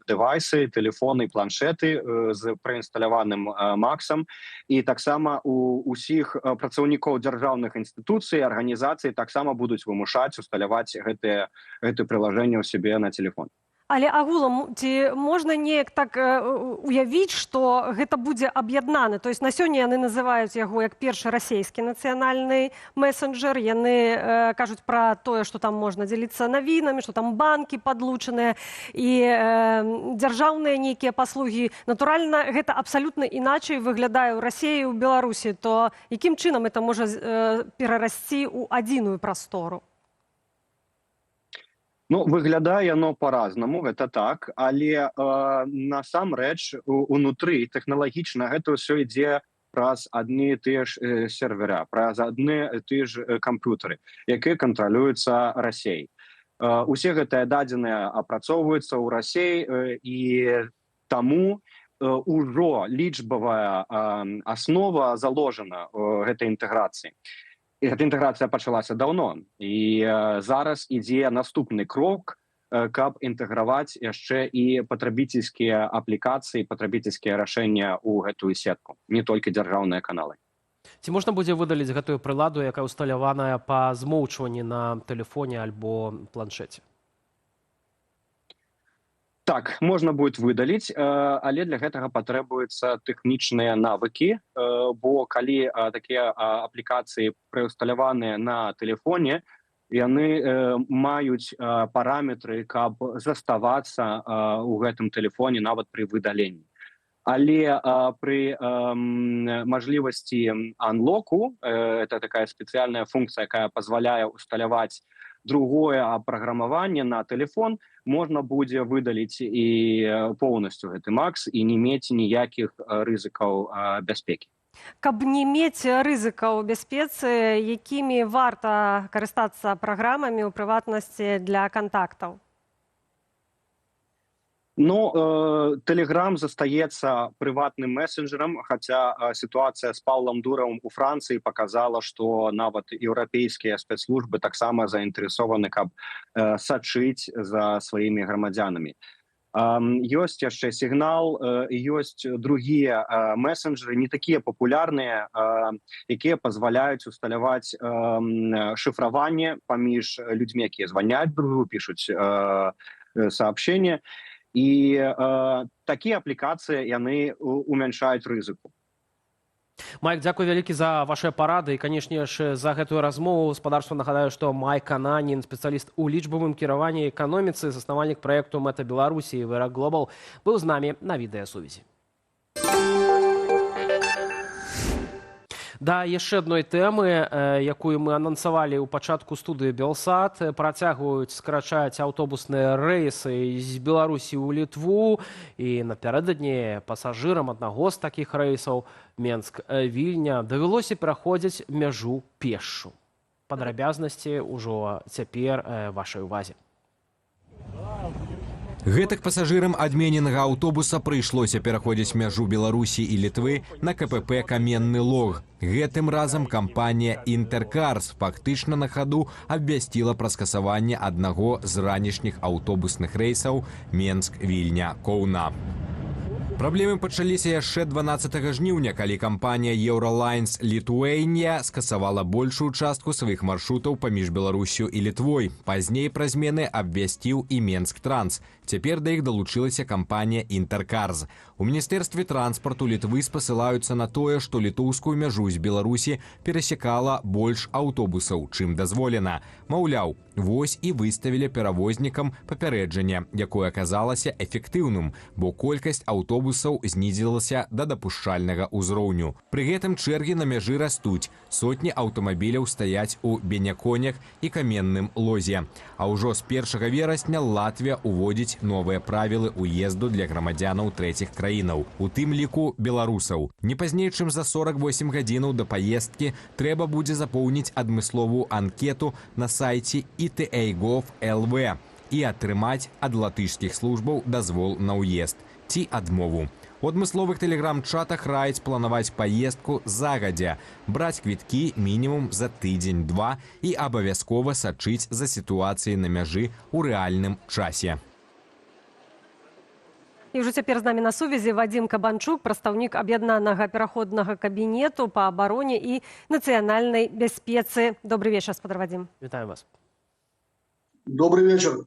дэвайсы, тэлефоны, планшеты з праінсталяваным Максам, і таксама у ўсіх працаўнікоў дзяржаўных інстытуцый, арганізацый таксама будуць вымушаць усталяваць гэтае прылажэнне ў сябе на телефон. Але агулам, ці можна неяк так уявіць, што гэта будзе аб'яднаны? То есть на сёння яны называюць яго як першы расійскі нацыянальны месенджер, яны кажуць пра тое, што там можна дзеліцца навінамі, што там банкі падлучаныя і дзяржаўныя нейкія паслугі. Натуральна, гэта абсалютна іначай выглядае ў Расіі і ў Беларусі. То якім чынам это можа перарасці ў адзіную прастору? Ну, выглядае яно па-разнаму, гэта так, але насамрэч унутры тэхналагічна гэта ўсё ідзе праз адны і тыя ж сервера, праз адны і тыя ж камп'ютары, якія кантралююцца Расіяй. Усе гэтыя дадзеныя апрацоўваюцца ў Расіі, і таму ўжо лічбавая аснова заложана гэтай інтэграцыі. І гэта інтэграцыя пачалася даўно, і зараз ідзе наступны крок, каб інтэграваць яшчэ і патрабіцельскія аплікацыі, патрабіцельскія рашэння ў гэтую сетку, не толькі дзяржаўныя каналы. Ці можна будзе выдаліць гэтую прыладу, якая ўсталяваная па змоўчванні на тэлефоне альбо планшеце? Так, можна будет выдаліць, але для гэтага патрабуюцца тэхнічныя навыкі, бо калі такія аплікацыі прыўсталяваныя на тэлефоне, яны маюць параметры, каб заставацца ў гэтым тэлефоне нават пры выдаленні. Але пры мажлівасці анлоку, это такая спецыяльная функцыя, якая пазваляе усталяваць другое апраграмаванне на телефон, можна будзе выдаліць і поўнасцю гэты Макс і не мець ніякіх рызыкаў бяспекі. Каб не мець рызыкаў бяспецы, якімі варта карыстацца праграмамі, у прыватнасці для кантактаў? Telegram застаецца прыватным месенджерам, хаця сітуацыя з Паўлам Дуравым у Францыі паказала, што нават еўрапейскія спецслужбы таксама заінтарэсованы, каб сачыць за сваімі грамадзянамі. Ёсць яшчэ сігнал, ёсць другія месенджеры, не такія папулярныя, якія пазваляюць усталяваць шыфраванне паміж людзьмі, якія званяць другу, пішуць сообщения. І такія аплікацыі, яны умяншаюць рызыку. Майк, дзякуй вялікі за вашыя парады і, канешне ж, за гэтую размову. Гаспадарству нагадаю, што Майк Ананін, спецыяліст у лічбавым кіраванні і эканоміцы, заснавальнік праекту «Мэта Беларусі» і «Вера Глобал», быў з намі на відэасувязі. Да яшчэ адной тэмы, якую мы анансавалі ў пачатку студыі «Белсат», працягваюць скарачаць аўтобусныя рэйсы з Беларусі ў Літву, і напярэдадні пасажырам аднаго з такіх рэйсаў Менск-Вільня давялося пераходзіць мяжу пешшу. Падрабязнасці ўжо цяпер вашай увазе. Гэтак пасажырам адмененага аўтобуса прыйшлося пераходзіць мяжу Беларусі і Літвы на КПП «Каменны Лог». Гэтым разам кампанія «Інтэркарс» фактычна на хаду абвясціла пра скасаванне аднаго з ранішніх аўтобусных рэйсаў Менск-Вільня-Коўна. Праблемы пачаліся яшчэ 12 жніўня, калі кампанія «Еўралайнс Літуэйнія» скасавала большую частку сваіх маршрутаў паміж Беларусю і Літвой. Пазней пра змены абвясціў і Менск-Транс. Цяпер да іх далучылася кампанія «Інтэркарс». У Міністэрстве транспарту Літвы спасылаюцца на тое, што літоўскую мяжу з Беларусі перасекала больш аўтобусаў, чым дазволена. Маўляў, вось і выставілі перавознікам папярэджанне, якое аказалася эфектыўным, бо колькасць аўтобусаў знізілася да дапушчальнага ўзроўню. Пры гэтым чэргі на мяжы растуць. Сотні аўтамабіляў стаяць у Беняконях і Каменным Лозе. А ўжо з 1 верасня Латвія уводзіць новыя правілы ўезду для грамадзянаў трэціх краінаў, у тым ліку беларусаў. Не пазней, чым за 48 гадзінаў да паездкі трэба будзе запоўніць адмысловую анкету на сайце ITA.gov.lv і атрымаць ад латышскіх службаў дазвол на ўезд ці адмову. У адмысловых тэлеграм-чатах раяць планаваць паездку загадзя, браць квіткі мінімум за тыдзень-два і абавязкова сачыць за сітуацыяй на мяжы ў рэальным часе. І ўжо цяпер з намі на сувязі Вадзім Кабанчук, прадстаўнік аб'яднанага пераходнага кабінету па абароне і нацыянальнай бяспецы. Добрый вечар, спадар Вадзім. Вітаю вас. Добрый вечар.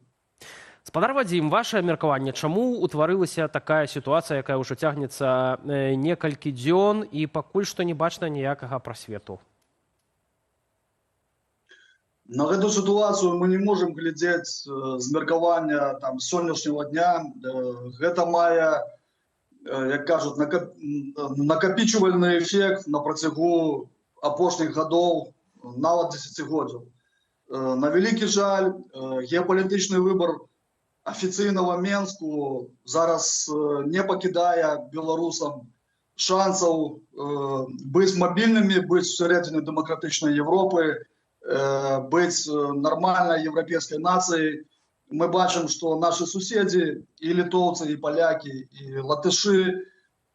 Спадар Вадзім, ваше меркаванне, чаму утварылася такая сітуацыя, якая ўжо цягнецца некалькі дзён і пакуль што не бачна ніякага прасвету? На гэту сітуацыю мы не можам глядзець з меркавання сённяшняга дня. Гэта мае, як кажуць, накапічвальны эфект на працягу апошніх гадоў, нават дзесяцігоддзяў. На вялікі жаль, геапалітычны выбар афіцыйнага Менску зараз не пакідае беларусам шансаў быць мабільнымі, быць усередине дэмакратычнай Европы, быць нармальнай еўрапейскай нацыяй. Мы бачым, што нашы суседзі, і літоўцы, і палякі, і латышы,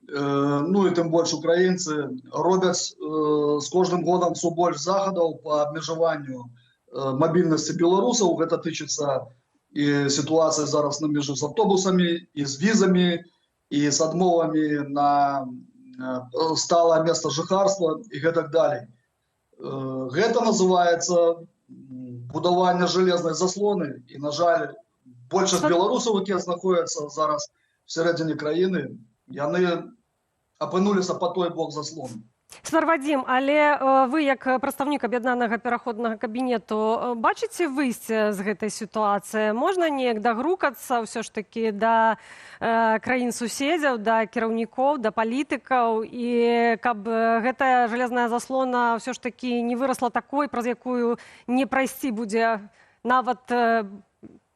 ну і тым больш украінцы, робяць з кожным годам ўсё больш захадаў па абмежаванню мабільнасці беларусаў. Гэта тычыцца і сітуацыя зараз на мяжы з аўтобусамі, і з візамі, і з адмовамі на сталае месца жыхарства і гэтак далей. Гэта называецца будаванне жалезнай заслоны, і, на жаль, большасць беларусаў, якія знаходзяцца зараз всередине краіны, яны апынуліся па той бок заслоны. Спадар Вадзім, але вы, як прадстаўнік аб'яднанага пераходнага кабінету, бачыце выйсце з гэтай сітуацыі? Можна неяк дагрукацца ўсё ж такі да краін-суседзяў, да кіраўнікоў, да палітыкаў, і каб гэтая жалезная заслона ўсё ж такі не вырасла такой, праз якую не прайсці будзе Нават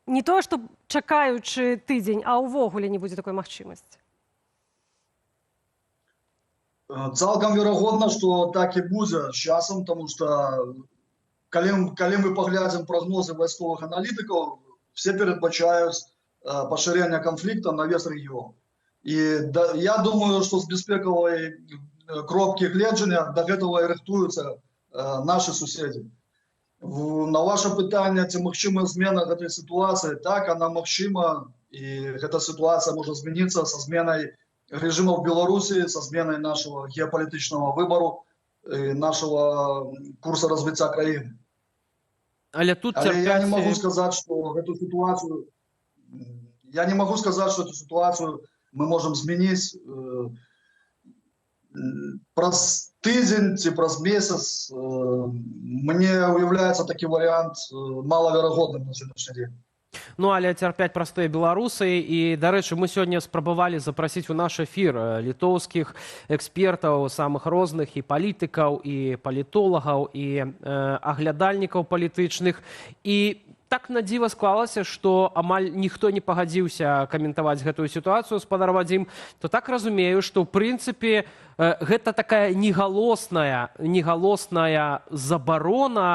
не тое, што чакаючы тыдзень, а ўвогуле не будзе такой магчымасці. Цалкам верагодна, што так і будзе з часам, тому што калі мы паглядзім прагнозы вайсковых аналітыкаў, все перадбачаюць пашырэнне канфлікта на ўвесь рэгіён. І я думаю, што з бяспекавай кропкі гледжання да гэтага і рыхтуюцца нашы суседзі. На ваше пытанне, ці магчыма змена гэтай сітуацыі, так, она магчыма, і гэта сітуацыя можа змяніцца са зменай режима в Беларуси, со сменой нашего геополитического выбора, нашего курса развития краины. Але тут я не могу сказать, что эту ситуацию, мы можем изменить праз тыдзень ці праз месяц. Мне уявляется такі вариант маловерагодным на сегодняшний день. Ну, але цярпяць простыя беларусы. І, дарэчы, мы сёння спрабавалі запрасіць у наш эфір літоўскіх экспертаў, самых розных, і палітыкаў, і палітолагаў, і аглядальнікаў палітычных. І так на дзіва склалася, што амаль ніхто не пагадзіўся каментаваць гэтую сітуацыю, спадар Вадзім, то так разумею, што ў прынцыпе гэта такая негалосная забарона,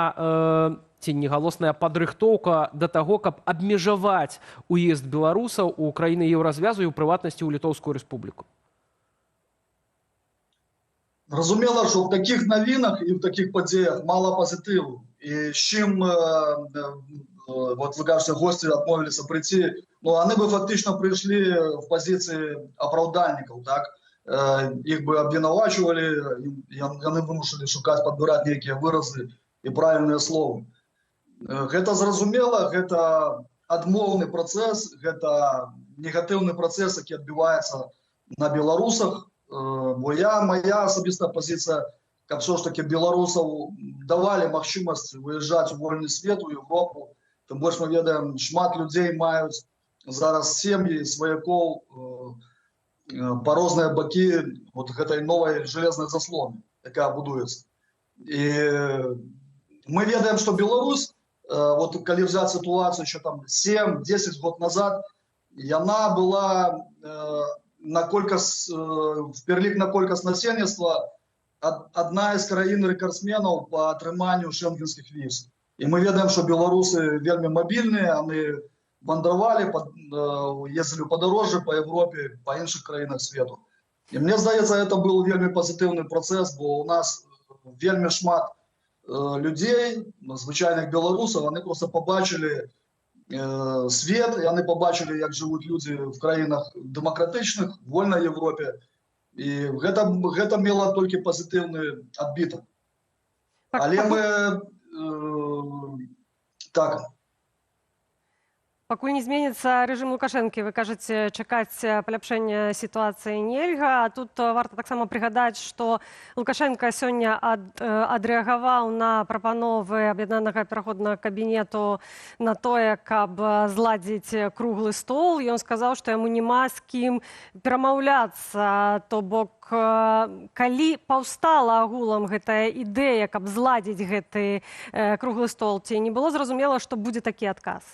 ці негалосная падрыхтоўка да таго, каб абмежаваць уезд беларусаў у краіны еўразвязу і ў прыватнасці ў Літоўскую рэспубліку. Зразумела, што в таких навінах і в таких падзеях мала пазітыву. І з чым, вот вы кажете, гости адмовіліся прийти, ну, они бы фактично пришли в позиции оправдальников, так? Их бы обвинувачивали, они вымушали шукать, подбирать некие выразы и правильные слова. Гэта зразумела, гэта адмоўны працэс, гэта негатыўны працэс, які адбіваецца на беларусах. Бо моя асабістая пазіцыя, каб все ж таки беларусаў давалі магчымасць выязджаць у вольны свет, у Европу. Тым больш мы ведаем, шмат людзей маюць зараз сем'і, сваякоў па розныя бакі вот гэтай новай жалезнай заслоны, якая будуецца. І мы ведаем, што Беларусь, вот калі взять ситуацию еще там 7-10 год назад, яна была в перлік на колькасць насельніцтва одна из краін рэкордсменаў по атрыманню шенгенскіх віз. І мы ведаем, что беларусы вельмі мобильныя, они вандравали, ездили по подорожжі по Европе, по іншых краінах свету. І мне здаецца, это был вельмі пазітыўны працэс, бо у нас вельмі шмат людей, звычайных беларусаў, они просто побачили свет, и они побачили, як живут люди в краінах демократичных, в вольной Европе. И гэта мела толькі пазітыўны адбітак. Але мы так. Пакуль не зменіцца рэжым Лукашэнкі, вы кажаце, чакаць паляпшэння сітуацыі нельга. А тут варта таксама прыгадаць, што Лукашенко сёння адрэагаваў на прапановы аб'яднанага пераходнага кабінету на тое, каб зладзіць круглы стол. Ён сказаў, што яму няма з кім перамаўляцца. То бок, калі паўстала агулам гэтая ідэя, каб зладзіць гэты круглы стол, ці не было зразумела, што будзе такі адказ?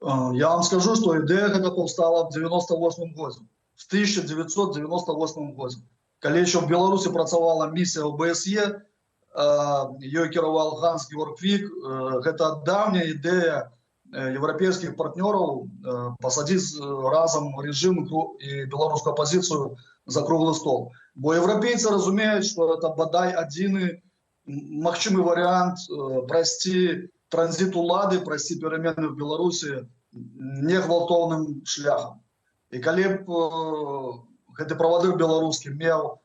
Я вам скажу, что идея эта повстала в 1998 году. В 1998 году. Когда еще в Беларуси працавала миссия ОБСЕ, ее кіравал Ганс Георг Вик, это давняя идея европейских партнеров посадить разом режим и белорусскую оппозицию за круглый стол. Бо европейцы разумеют, что это бадай адзіны магчымы вариант пройти транзит улады, пройти перемены в Беларуси негвалтоўным шляхам. И калі б гэты правадыр беларускі меў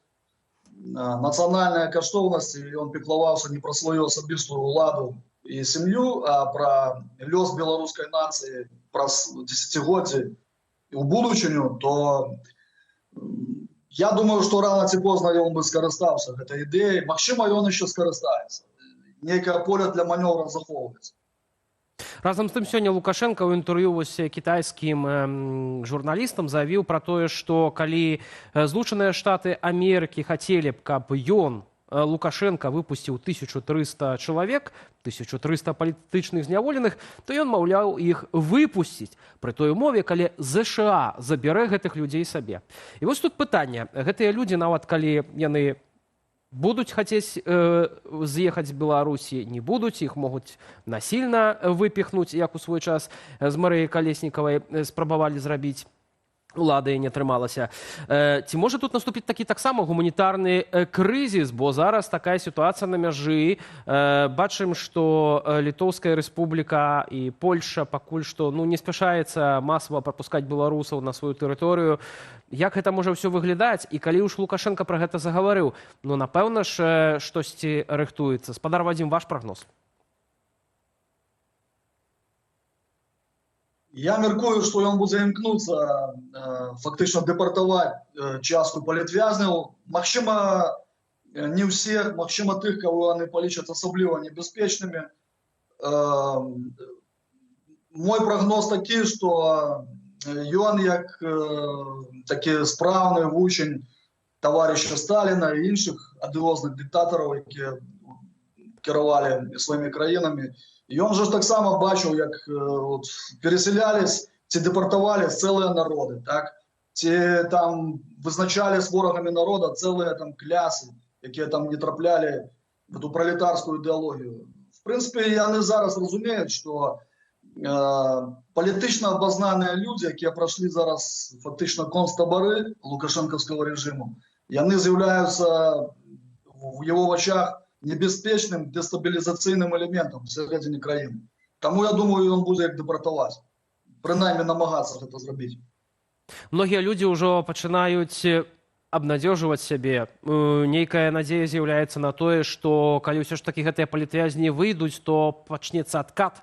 нацыянальныя каштоўнасці, он піклаваўся не пра сваю асабістую ўладу і сям'ю, а пра лёс беларускай нацыі праз дзесяцігоддзі у будучыню, то я думаю, што рано ці позна ён бы скарыстаўся гэтай ідэяй. Магчыма, ён яшчэ скарыстаецца. Некае поле для манёвра захоўваецца. Разам з тым, сёння Лукашенко ў інтэрв'ю кітайскім журналістам заявіў пра тое, што калі Злучаныя Штаты Амерыкі хацелі б, каб ён Лукашенко выпусціў 1300 чалавек, 1300 палітычных зняволеных, то ён маўляў іх выпусціць пры той умове, калі ЗША забярэ гэтых людзей сабе. І вось тут пытанне. Гэтыя людзі, нават калі яны будуць хацець з'ехаць з Беларусі, не будуць, іх могуць насільна выпіхнуць, як у свой час з Марыяй Калеснікавай спрабавалі зрабіць. Улады не атрымалася. Ці можа тут наступіць такі таксама гуманітарны крызіс, бо зараз такая сітуацыя на мяжы. Бачым, што Літоўская рэспубліка і Польша пакуль што не спяшаецца масава прапускаць беларусаў на сваю тэрыторыю. Як гэта можа ўсё выглядаць? І калі ўж Лукашенко пра гэта загаварыў, напэўна ж, штосьці рыхтуецца. Спадар Вадзім, ваш прагноз? Я мяркую, што ён будзе імкнуцца фактычна дэпартаваць частку палітвязняў. Магчыма, не ўсіх, магчыма тых, каго яны палічаць асабліва небяспечнымі. Мой прагноз такі, што ён як такі спраўны вучань таварыша Сталіна і іншых адыозных дыктатараў, якія кіравалі сваімі краінамі, ён же таксама бачыў, як перасялялись ці дэпартавалі цэлыя народы, так? Ці там вызначалі з ворагамі народа цэлыя там клясы, якія там не траплялі в эту пролетарскую ідэалогію. В прынцыпе, яны зараз разумеюць, што палітычна абазнаныя людзі, якія прайшлі зараз фактычна концтабары лукашэнкаўскага рэжыму, яны з'яўляюцца в яго вачах небяспечным дэстабілізацыйным элементам всередине краіны. Таму, я думаю, ён будзе як дэпартаваць. Прынаймні намагацца гэта зрабіць. Многія людзі ўжо пачынаюць абнадзёжваць сябе. Нейкая надзея з'яўляецца на тое, што калі ўсё ж такі гэтыя палітвязні выйдуць, то пачнецца адкат,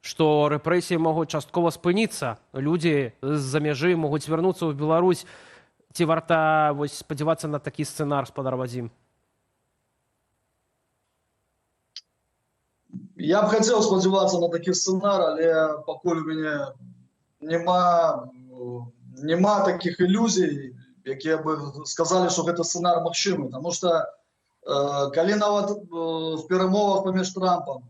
што рэпрэсіі могуць часткова спыніцца. Людзі з-за мяжы могуць вярнуцца ў Беларусь. Ці варта спадзявацца на такі сцэнар, спадар Вадзім? Я б хацеў спадзявацца на такі сцэнар, але пакуль у мяне няма такіх ілюзій, якія бы сказалі, што гэта сцэнар магчымы. Таму што калі нават в перамовах паміж Трампам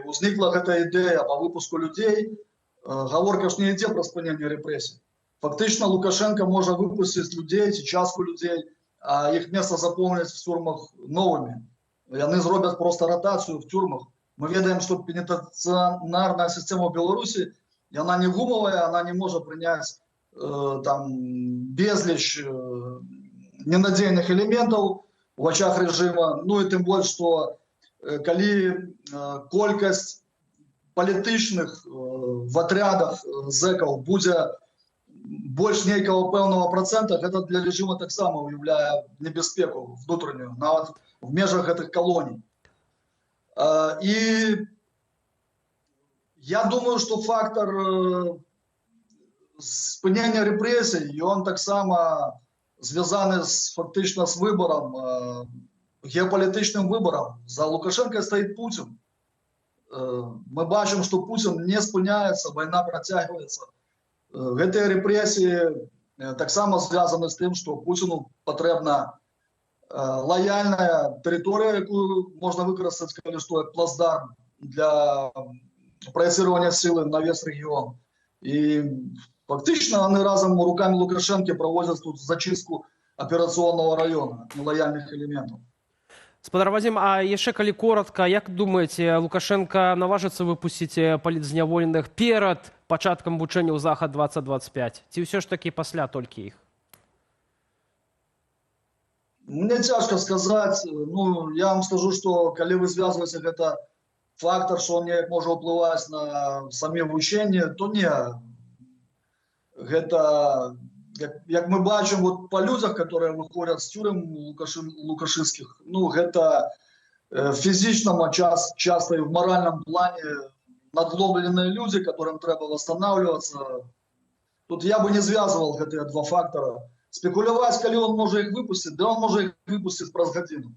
узнікла гэта ідэя па выпуску людзей, гаворка ж не ідзе пра спыненне рэпрэсій. Фактычна Лукашенко можа выпусціць людзей ці частку людзей, а іх месца запоўніць в тюрмах новымі. Яны зробяць проста ратацыю в тюрмах. Мы ведаем, што пенітэнцыярная сістэма ў Беларусі, яна не гумавая, она не можа прыняць безліч ненадзейных элементаў у вачах рэжыма. Ну і тым больш, што калі колькасць палітычных в атрядах зэкаў будзе больш нейкага пэўнага працэнта, гэта для рэжыма таксама ўяўляе небяспеку внутреннюю, нават в межах гэтых калоній. И я думаю, что фактор спынення рэпрэсій, он таксама звязаны фактычна з выбором, геапалітычным выбором. За Лукашенко стоит Путин. Мы бачым, что Путин не спыняется, война протягивается. Гэтыя рэпрэсіі таксама звязаны з тым, што Путину патрэбна лояльная тэрыторыя, якую можна выкарыстаць, калі што, як плацдарм для праецыравання сілы на весь рэгіён. І фактычна яны разам рукамі Лукашэнкі праводзяць тут зачыстку аперацыйнага раёна нелояльных элементаў. Спадар Вадзім, а яшчэ калі коротка, як думаеце, Лукашенко наважыцца выпусціць палітзняволеных перад пачаткам вучэнняў Захад-2025? Ці ўсё ж такі пасля толькі іх? Мне цяжка сказаць. Я вам скажу, што калі вы звязваеце гэта фактор, што он неяк можа ўплываць на самі вучэнні, то не. Гэта, як мы бачым па людзях, которые выходзяць з тюрем лукашынскіх, гэта фізічна, часто і в моральном плане надломленыя людзі, которым трэба восстанавливаться. Тут я бы не звязвал гэтыя два фактора. Спекуляваць, калі он можа іх выпусціць, да он можа іх выпусціць праз гадзіну.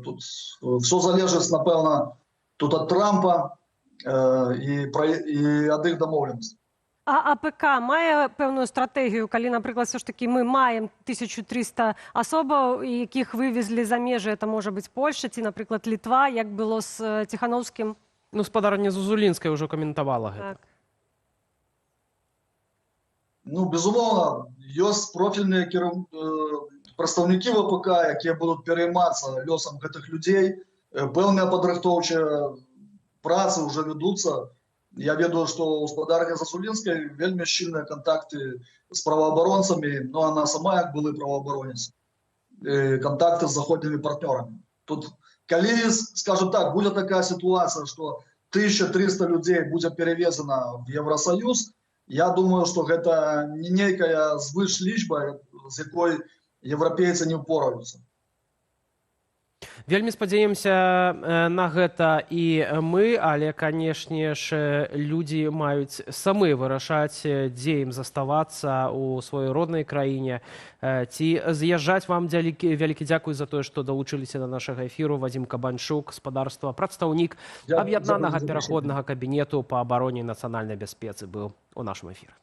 Тут все залежыць, напэўна, тут ад Трампа і ад іх дамоўленасці. А АПК має певну стратегію, коли, наприклад, все ж таки ми маємо 1300 особаў, яких вивезли за межі, це може бути Польща, ці, наприклад, Літва, як було з Тихановським? Ну, спадарня Зузулінская ўжо каментавала гэта. Так. Ну, безумоўна, ёсць профільныя прадстаўнікі ВПК, якія будуць пераймацца лёсам гэтых людзей. Пэўныя падрыхтоўчыя працы ўжо вядуцца. Я ведаю, што ў спадарні Засулінскай вельмі шчыльныя кантакты з праваабаронцамі, но она сама як былы праваабаронец, кантакты з заходнімі партнёрамі. Тут, калі, скажем так, будзе такая сітуацыя, што 1300 людзей будзе перевезена в Евросоюз, я думаю, што гэта не нейкая звыш лічба, з якой еўрапейцы не ўпораюцца. Вельмі спадзяемся на гэта і мы, але, канешне ж, людзі маюць самі вырашаць, дзе ім заставацца ў сваёй роднай краіне. Ці з'язджаць. Вам вялікі дзякуй за тое, што далучыліся да нашага эфіру. Вадзім Кабанчук, спадарства, прадстаўнік аб'яднанага пераходнага кабінету па абароне і нацыянальнай бяспецы быў у нашым эфіры.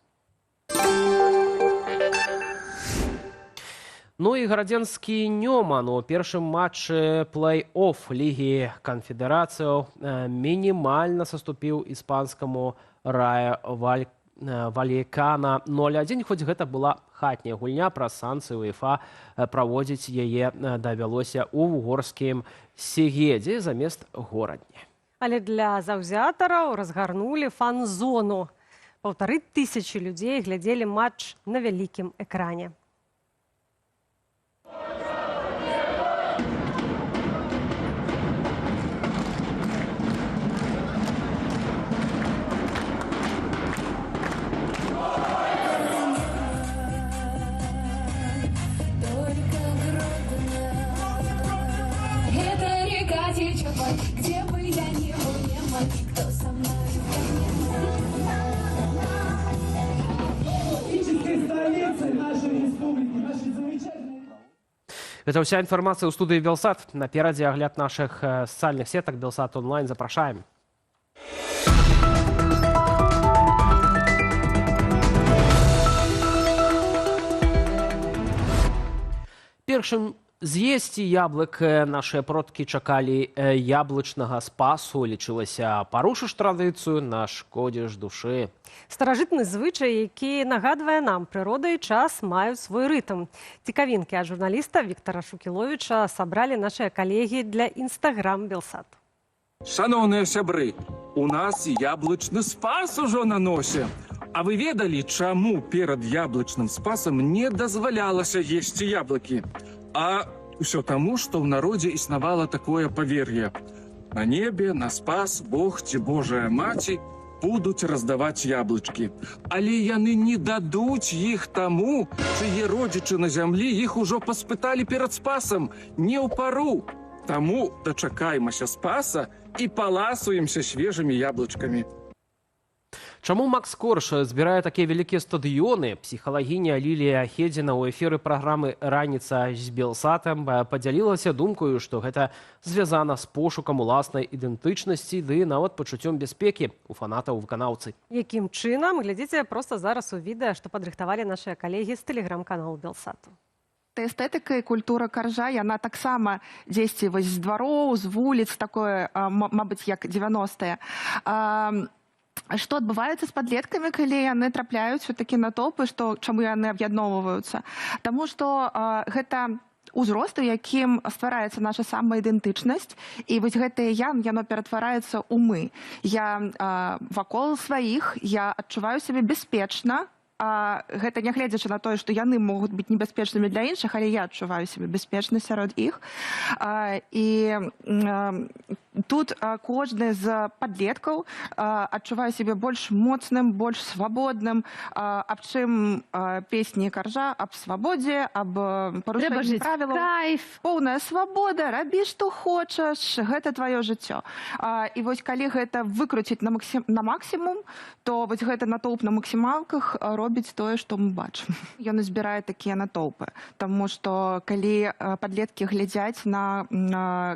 Ну і гарадзенскі Нёман у першым матчы плэй-офф Лігі канфедэрацыяў мінімальна саступіў іспанскаму Рая Вальекана 0-1, хоць гэта была хатняя гульня, праз санкцыі УЕФА праводзіць яе давялося ў угорскім Сегедзе замест горадні. Але для заўзятараў разгарнулі фан-зону. 1500 людзей глядзелі матч на вялікім экране. Гэта ўся інфармацыя ў студыі Белсат. Наперадзе агляд нашых сацыяльных сетак Белсат онлайн. Запрашаем. Першым з'есці яблык нашыя продкі чакалі яблычнага спасу. Лічылася, парушыш традыцыю, нашкодзіш душы. Старажытны звычай, які нагадвае нам, прырода і час маюць свой рытм. Цікавінкі ад журналіста Віктара Шукіловіча сабралі нашыя калегі для Інстаграм Белсат. Шаноўныя сябры, у нас яблычны спас ужо на носе. А вы ведалі, чаму перад яблычным спасам не дазвалялася есці яблыкі? А ўсё таму, што ў народзе існавала такое павер'е. На небе, на спас, Бог ці Божая маці будуць раздаваць яблычкі. Але яны не дадуць іх таму, чые родзічы на зямлі іх ужо паспыталі перад спасам, не ў пару. Таму дачакаймася спаса і паласуемся свежымі яблычкамі. Чаму Макс Корж збірае такія вялікія стадыёны? Псіхалагіня Лілія Хедзіна ў эфіры праграмы «Раніца з Белсатам» падзялілася думкаю, што гэта звязана з пошукам уласнай ідэнтычнасці ды нават пачуццём бяспекі у фанатаў-выканаўцы. Якім чынам? Глядзіце проста зараз у відэа, што падрыхтавалі нашыя калегі з тэлеграм-каналу Белсату. Эстэтыка і культура Каржа, яна таксама дзесьці з двароў, з вуліц, такое, мабыць, як 90-е. Што адбываецца з падлеткамі, калі яны трапляюць такі натоўпы, чаму яны аб'ядноўваюцца? Таму што гэта узрост, у якім ствараецца наша самаідэнтычнасць, і вось гэтае яно ператвараецца ў мы. Я вакол сваіх, я адчуваю сябе бяспечна, гэта нягледзячы на тое, што яны могуць быць небяспечнымі для іншых, але я адчуваю сябе бяспечна сярод іх. І тут кожны з падлеткаў адчувае сябе больш моцным, больш свабодным, аб чым песні Каржа, аб свабодзе, аб парушэнні правілаў. Поўная свабода, рабі, што хочаш, гэта тваё жыццё. І вось калі гэта выкруціць на максімум, то вось гэта натоўп на максімалках робіць тое, што мы бачым. Ён збірае такія натоўпы, таму што калі падлеткі глядзяць на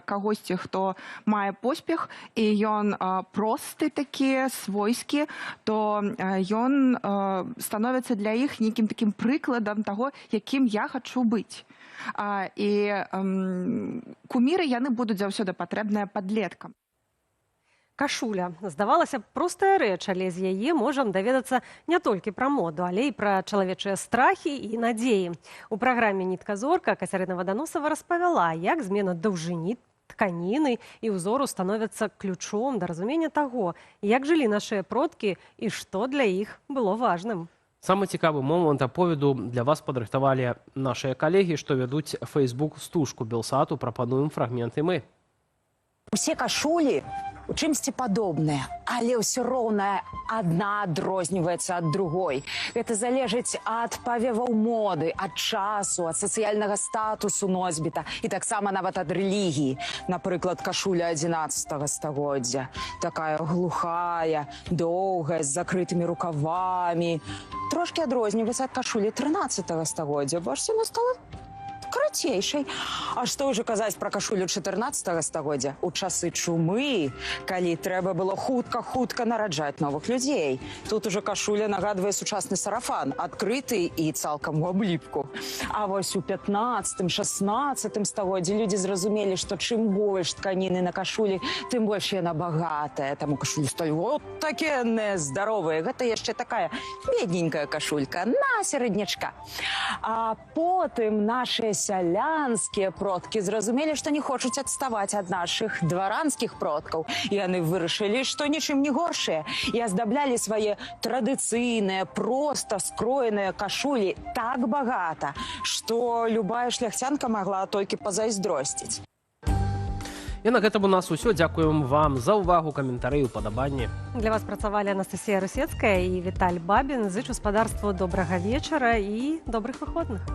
кагосьці, хто мае поспех, і ён просты такі, свойскі, то ён становіцца для іх нейкім такім прыкладам таго, якім я хачу быць. І куміры яны будуць заўсёды патрэбныя падлеткам. Кашуля. Здавалася б, простая рэч, але з яе можам даведацца не толькі пра моду, але і пра чалавечыя страхі і надзеі. У праграме «Нітка зорка» Кацярына Ваданосава распавяла, як змена даўжыні, тканіны і ўзору становяцца ключом да разумення таго, як жылі нашыя продкі і што для іх было важным. Самы цікавы момант аповеду для вас падрыхтавалі нашыя калегі, што вядуць Facebook-стужку Белсату. Прапануем фрагменты мы. Усе кашулі у чымсьці падобныя, але ўсё роўна адна адрозніваецца ад другой. Гэта залежыць ад павеваў моды, ад часу, ад сацыяльнага статусу носьбіта і таксама нават ад рэлігіі. Напрыклад, кашуля 11 стагоддзя. Такая глухая, доўгая, з закрытымі рукавамі. Трошкі адрозніваецца ад кашулі 13 стагоддзя. Бачце, яна стала карацейшай. А што ўжо казаць пра кашулю 14 стагоддзя? У часы чумы, калі трэба было хутка нараджаць новых людзей. Тут ужо кашуля нагадвае сучасны сарафан, адкрыты і цалкам у абліпку. А вось у 15-16 стагоддзі людзі зразумелі, што чым больш тканіны на кашулі, тым больш яна багатая. Таму кашулі сталі вот такенныя, здаровыя. Гэта яшчэ такая бедненькая кашулька на середнячка. А потым нашыя сялянскія продкі зразумелі, што не хочуць адставаць ад нашых дваранскіх продкаў. Яны вырашылі, што нічым не горшыя, і аздаблялі свае традыцыйныя, проста скроеныя кашулі так багата, што любая шляхцянка магла толькі пазайздросціць. І на гэтым у нас усё. Дзякуем вам за ўвагу, каментары і ўпадабанні. Для вас працавалі Анастасія Рысецкая і Віталь Бабін. Зычу спадарству добрага вечара і добрых выходных.